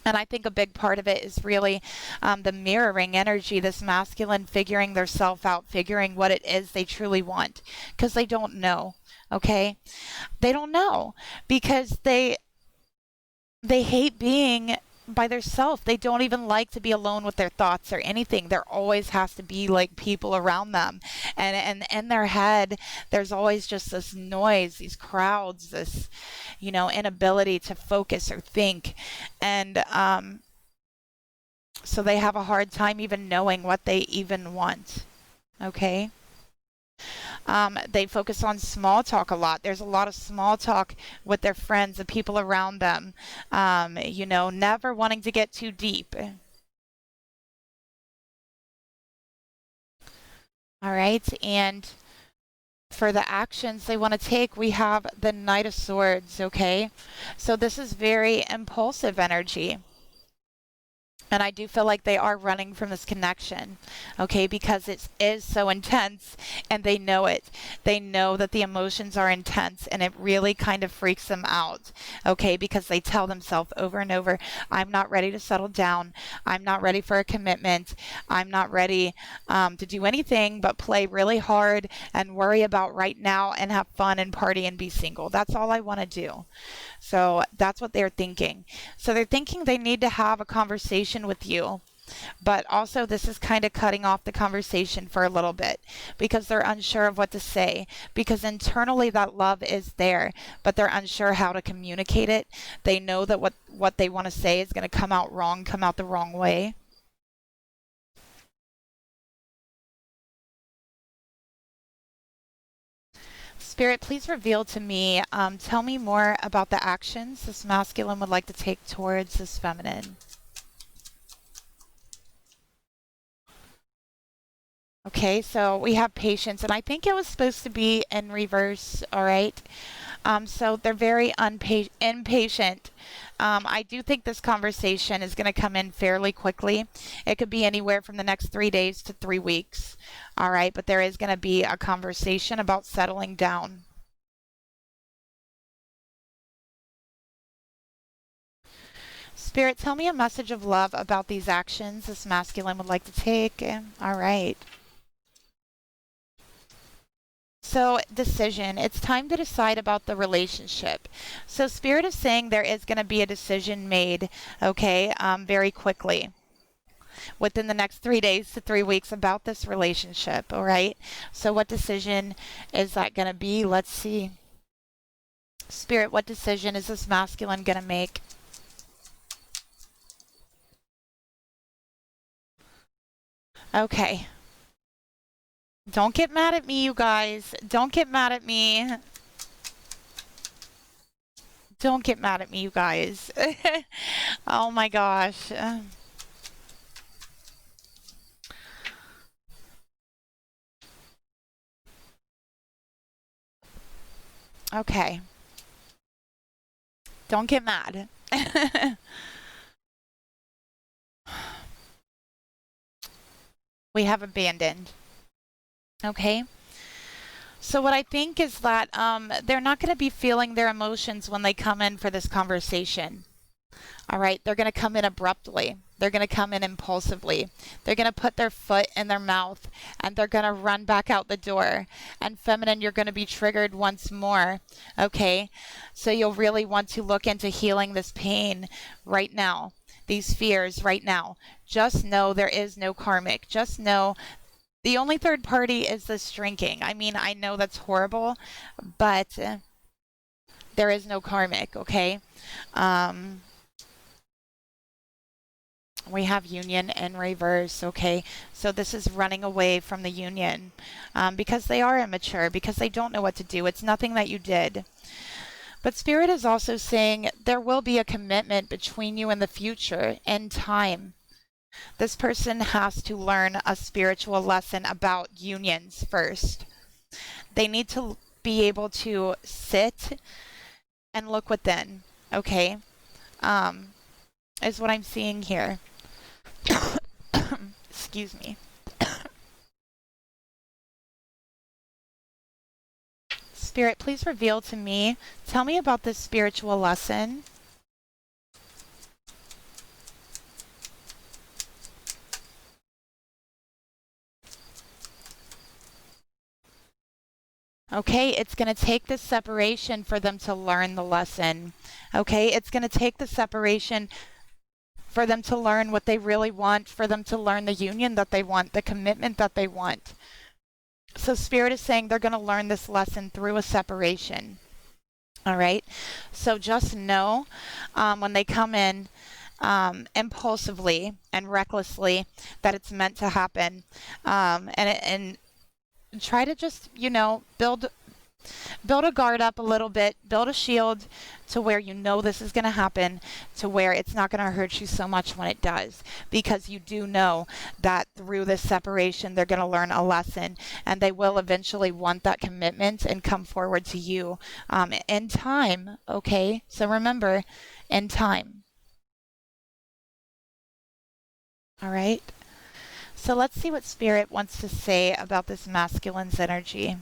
Speaker 1: And I think a big part of it is really the mirroring energy, this masculine figuring their self out, figuring what it is they truly want, because they don't know. Okay? They don't know because they hate being by themselves. They don't even like to be alone with their thoughts or anything. There always has to be like people around them. And in their head, there's always just this noise, these crowds, this, inability to focus or think. And so they have a hard time even knowing what they even want. Okay? They focus on small talk a lot. There's a lot of small talk with their friends, the people around them, never wanting to get too deep. All right. And for the actions they want to take, we have the Knight of Swords. Okay. So this is very impulsive energy. And I do feel like they are running from this connection, okay, because it is so intense and they know it. They know that the emotions are intense and it really kind of freaks them out, okay, because they tell themselves over and over, I'm not ready to settle down. I'm not ready for a commitment. I'm not ready to do anything but play really hard and worry about right now and have fun and party and be single. That's all I want to do. So that's what they're thinking. So they're thinking they need to have a conversation with you. But also, this is kind of cutting off the conversation for a little bit because they're unsure of what to say. Because internally, that love is there, but they're unsure how to communicate it. They know that what they want to say is going to come out wrong, come out the wrong way. Spirit, please reveal to me, tell me more about the actions this masculine would like to take towards this feminine. Okay, so we have patience, and I think it was supposed to be in reverse, all right? So they're very impatient. I do think this conversation is going to come in fairly quickly. It could be anywhere from the next 3 days to 3 weeks, all right? But there is going to be a conversation about settling down. Spirit, tell me a message of love about these actions this masculine would like to take. All right. So, decision. It's time to decide about the relationship. So, Spirit is saying there is going to be a decision made, okay, very quickly within the next 3 days to 3 weeks about this relationship, all right? So, what decision is that going to be? Let's see. Spirit, what decision is this masculine going to make? Okay. Don't get mad at me, you guys. Don't get mad at me. Don't get mad at me, you guys. Oh my gosh. Okay. Don't get mad. We have abandoned. Okay. So what I think is that they're not going to be feeling their emotions when they come in for this conversation. All right, they're going to come in abruptly. They're going to come in impulsively. They're going to put their foot in their mouth and they're going to run back out the door. And feminine, you're going to be triggered once more. Okay, so you'll really want to look into healing this pain right now, these fears right now. Just know there is no karmic. Just know the only third party is this drinking. I mean, I know that's horrible, but there is no karmic, okay? Um, we have union in reverse, okay? So this is running away from the union because they are immature, because they don't know what to do. It's nothing that you did. But Spirit is also saying there will be a commitment between you in the future in time. This person has to learn a spiritual lesson about unions first. They need to be able to sit and look within, okay? Is what I'm seeing here. Excuse me. Spirit, please reveal to me. Tell me about this spiritual lesson. Okay, it's going to take this separation for them to learn the lesson. Okay, it's going to take the separation for them to learn what they really want, for them to learn the union that they want, the commitment that they want. So Spirit is saying they're going to learn this lesson through a separation. All right, so just know when they come in impulsively and recklessly that it's meant to happen, and try to just build a guard up a little bit, build a shield to where you know this is going to happen, to where it's not going to hurt you so much when it does, because you do know that through this separation they're going to learn a lesson and they will eventually want that commitment and come forward to you in time. Okay, so remember, in time. All right, so let's see what Spirit wants to say about this masculine's energy.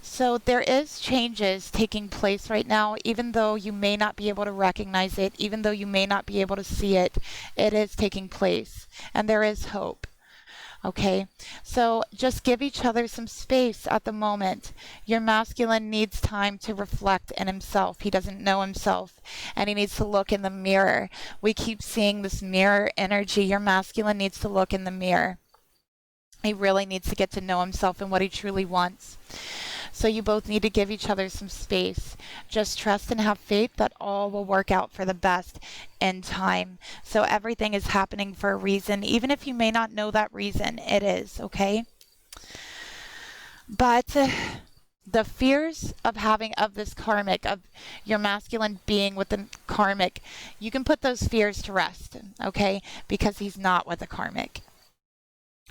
Speaker 1: So there is changes taking place right now, even though you may not be able to recognize it, even though you may not be able to see it, it is taking place and there is hope. Okay, so just give each other some space at the moment. Your masculine needs time to reflect in himself. He doesn't know himself and he needs to look in the mirror. We keep seeing this mirror energy. Your masculine needs to look in the mirror. He really needs to get to know himself and what he truly wants. So you both need to give each other some space. Just trust and have faith that all will work out for the best in time. So everything is happening for a reason. Even if you may not know that reason, it is, okay? But the fears of this karmic, of your masculine being with the karmic, you can put those fears to rest, okay? Because he's not with the karmic.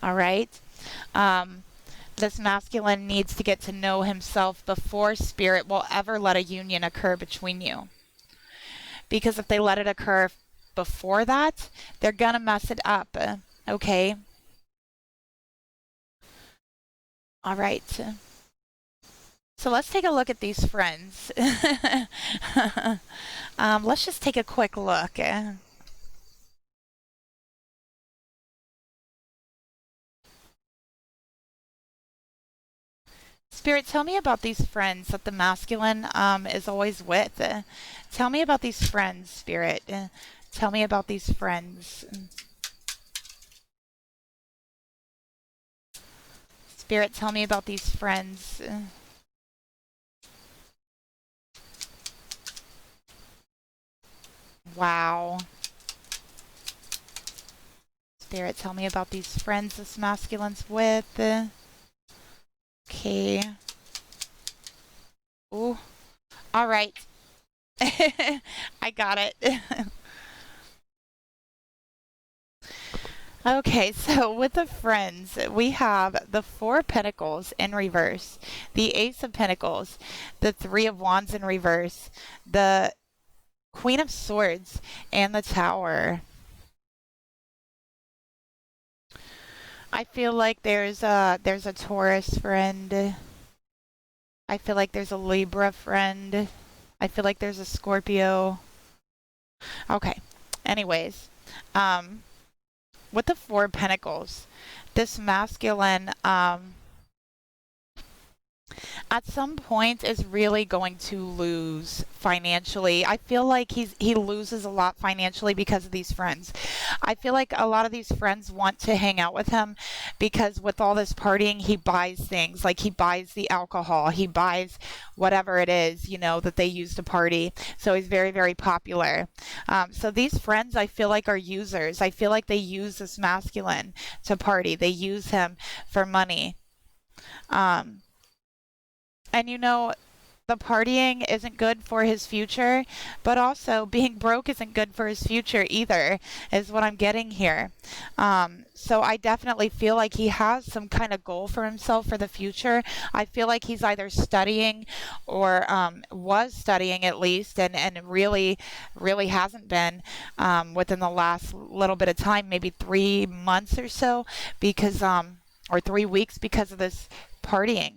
Speaker 1: All right? This masculine needs to get to know himself before Spirit will ever let a union occur between you. Because if they let it occur before that, they're going to mess it up. Okay? All right. So let's take a look at these friends. Let's just take a quick look. Spirit, tell me about these friends that the masculine is always with. Tell me about these friends, Spirit. Tell me about these friends. Spirit, tell me about these friends. Wow. Spirit, tell me about these friends this masculine's with. Okay. Ooh. All right. I got it. Okay, so with the friends, we have the Four of Pentacles in reverse, the Ace of Pentacles, the Three of Wands in reverse, the Queen of Swords, and the Tower. I feel like there's a Taurus friend. I feel like there's a Libra friend. I feel like there's a Scorpio. Okay. Anyways, with the Four of Pentacles, this masculine, at some point is really going to lose financially. I feel like he loses a lot financially because of these friends. I feel like a lot of these friends want to hang out with him because with all this partying, he buys things. Like he buys the alcohol, he buys whatever it is, you know, that they use to party. So he's very, very popular. So these friends, I feel like, are users. I feel like they use this masculine to party. They use him for money. And you know, the partying isn't good for his future, but also being broke isn't good for his future either, is what I'm getting here. So I definitely feel like he has some kind of goal for himself for the future. I feel like he's either studying or was studying at least, and really, really hasn't been within the last little bit of time, maybe 3 months or so, because, or 3 weeks because of this partying.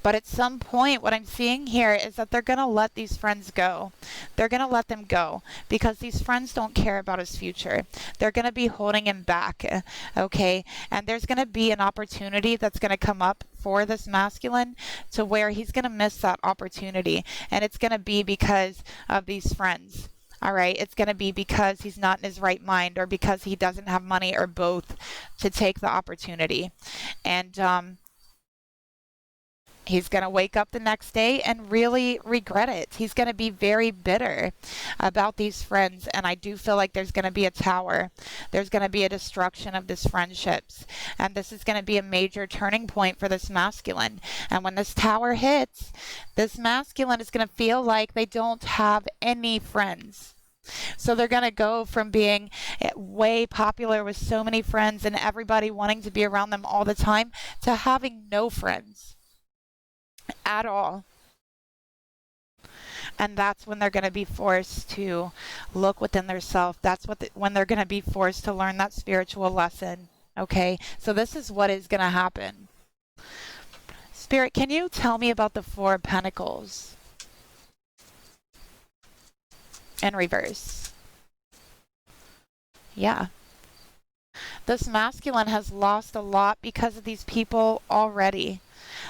Speaker 1: But at some point, what I'm seeing here is that they're going to let these friends go. They're going to let them go because these friends don't care about his future. They're going to be holding him back, okay? And there's going to be an opportunity that's going to come up for this masculine to where he's going to miss that opportunity. And it's going to be because of these friends. All right, it's going to be because he's not in his right mind or because he doesn't have money or both to take the opportunity. And, he's going to wake up the next day and really regret it. He's going to be very bitter about these friends. And I do feel like there's going to be a tower. There's going to be a destruction of these friendships. And this is going to be a major turning point for this masculine. And when this tower hits, this masculine is going to feel like they don't have any friends. So they're going to go from being way popular with so many friends and everybody wanting to be around them all the time to having no friends at all. And that's when they're going to be forced to look within themselves. That's when they're going to be forced to learn that spiritual lesson. Okay, so this is what is going to happen. Spirit, can you tell me about the Four of Pentacles in reverse? Yeah. This masculine has lost a lot because of these people already.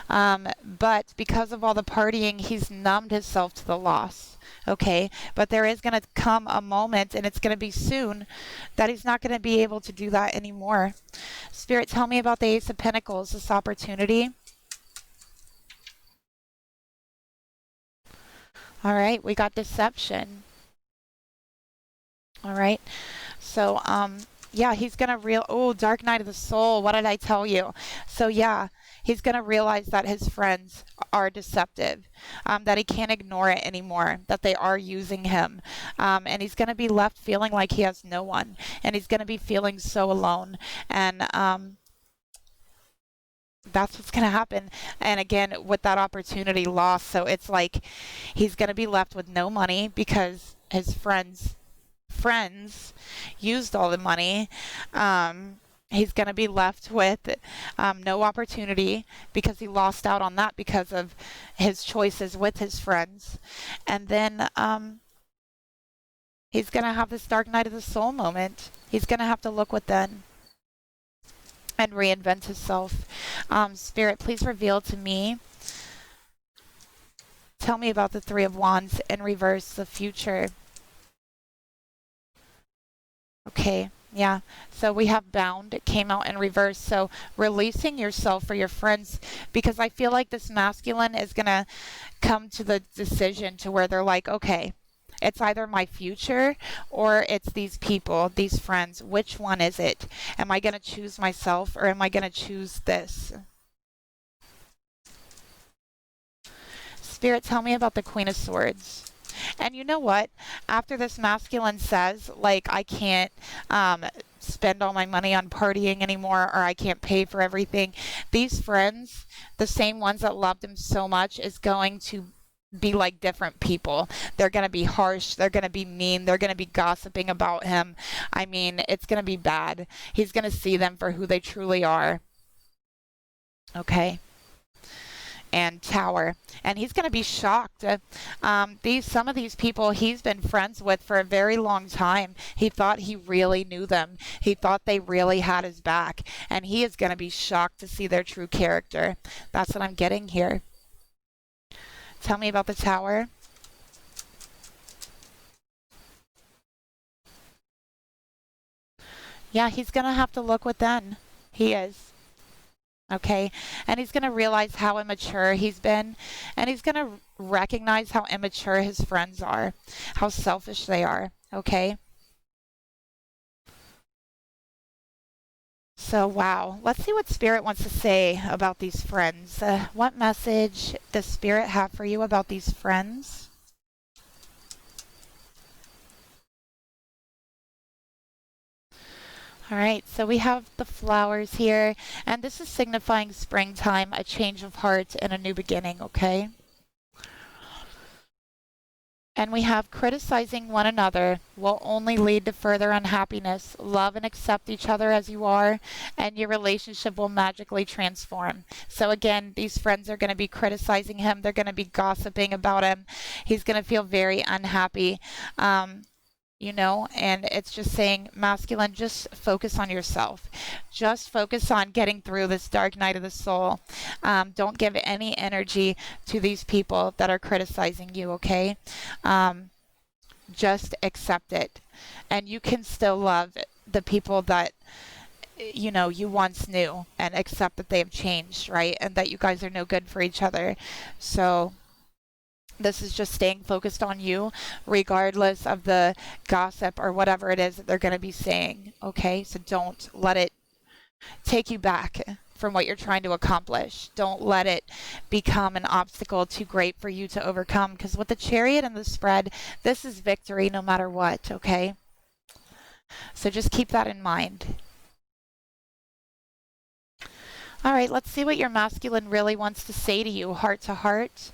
Speaker 1: But because of all the partying, he's numbed himself to the loss. Okay, but there is going to come a moment, and it's going to be soon, that he's not going to be able to do that anymore. Spirit, tell me about the Ace of Pentacles, this opportunity. All right, we got deception. All right, so, yeah, he's going to Dark Night of the Soul. What did I tell you? So, yeah, he's going to realize that his friends are deceptive, that he can't ignore it anymore, that they are using him. And he's going to be left feeling like he has no one. And he's going to be feeling so alone. And that's what's going to happen. And again, with that opportunity lost, so it's like he's going to be left with no money because his friends used all the money. He's going to be left with no opportunity because he lost out on that because of his choices with his friends. And then he's going to have this Dark Night of the Soul moment. He's going to have to look within and reinvent himself. Spirit, please reveal to me. Tell me about the Three of Wands in reverse, the future. Okay, yeah. So we have bound. It came out in reverse. So releasing yourself for your friends, because I feel like this masculine is going to come to the decision to where they're like, okay, It's either my future or it's these people, these friends. Which one is it? Am I going to choose myself or am I going to choose this? Spirit, tell me about the Queen of Swords. And you know what? After this masculine says, like, I can't spend all my money on partying anymore, or I can't pay for everything, these friends, the same ones that loved him so much, is going to be like different people. They're going to be harsh. They're going to be mean. They're going to be gossiping about him. I mean, it's going to be bad. He's going to see them for who they truly are. Okay. And Tower, and he's going to be shocked. Some of these people he's been friends with for a very long time. He thought he really knew them. He thought they really had his back, and he is going to be shocked to see their true character. That's what I'm getting here. Tell me about the Tower. Yeah, he's going to have to look within. He is. Okay, and he's going to realize how immature he's been, and he's going to recognize how immature his friends are, how selfish they are. Okay, so wow, let's see what Spirit wants to say about these friends. What message does Spirit have for you about these friends? All right, so we have the flowers here, and this is signifying springtime, a change of heart, and a new beginning, okay? And we have criticizing one another will only lead to further unhappiness. Love and accept each other as you are, and your relationship will magically transform. So again, these friends are going to be criticizing him. They're going to be gossiping about him. He's going to feel very unhappy. And it's just saying, masculine, just focus on yourself. Just focus on getting through this dark night of the soul. Don't give any energy to these people that are criticizing you, okay? Just accept it. And you can still love the people that you once knew, and accept that they have changed, right? And that you guys are no good for each other. So this is just staying focused on you, regardless of the gossip or whatever it is that they're going to be saying. Okay, so don't let it take you back from what you're trying to accomplish. Don't let it become an obstacle too great for you to overcome, because with the Chariot and the spread, this is victory no matter what. Okay, so just keep that in mind. All right, let's see what your masculine really wants to say to you, heart to heart.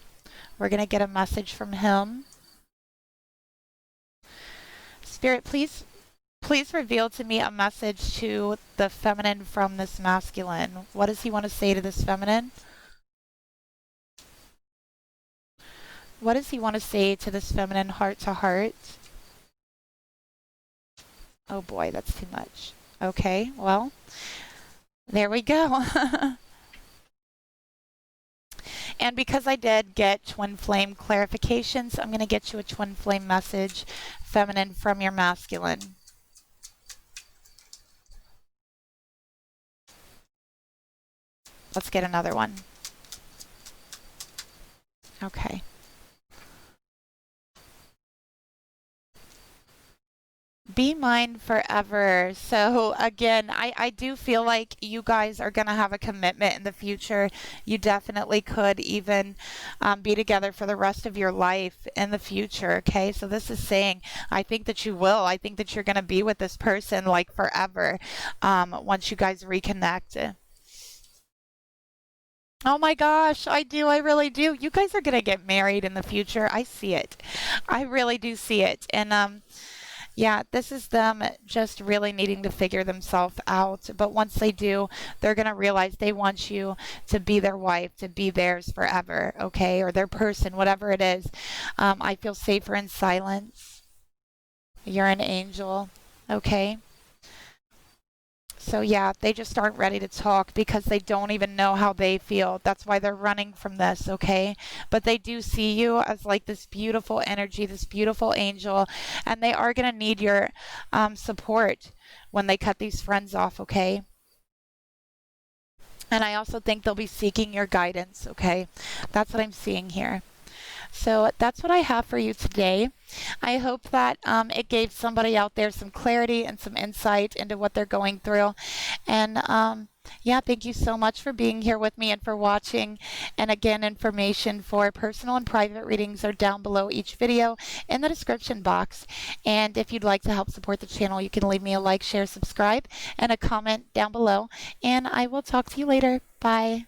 Speaker 1: We're going to get a message from him. Spirit, please reveal to me a message to the feminine from this masculine. What does he want to say to this feminine? What does he want to say to this feminine, heart to heart? Oh boy, that's too much. Okay, well, there we go. And because I did get twin flame clarifications, I'm going to get you a twin flame message, feminine from your masculine. Let's get another one. Okay. Be mine forever. So again, I do feel like you guys are going to have a commitment in the future. You definitely could even be together for the rest of your life in the future. Okay, so this is saying, I think that you will. I think that you're going to be with this person like forever once you guys reconnect. Oh my gosh, I do. I really do. You guys are going to get married in the future. I see it. I really do see it. And yeah, this is them just really needing to figure themselves out. But once they do, they're going to realize they want you to be their wife, to be theirs forever, okay? Or their person, whatever it is. I feel safer in silence. You're an angel, okay? So yeah, they just aren't ready to talk because they don't even know how they feel. That's why they're running from this, okay? But they do see you as like this beautiful energy, this beautiful angel, and they are going to need your support when they cut these friends off, okay? And I also think they'll be seeking your guidance, okay? That's what I'm seeing here. So that's what I have for you today. I hope that it gave somebody out there some clarity and some insight into what they're going through. And yeah, thank you so much for being here with me and for watching. And again, information for personal and private readings are down below each video in the description box. And if you'd like to help support the channel, you can leave me a like, share, subscribe, and a comment down below. And I will talk to you later. Bye.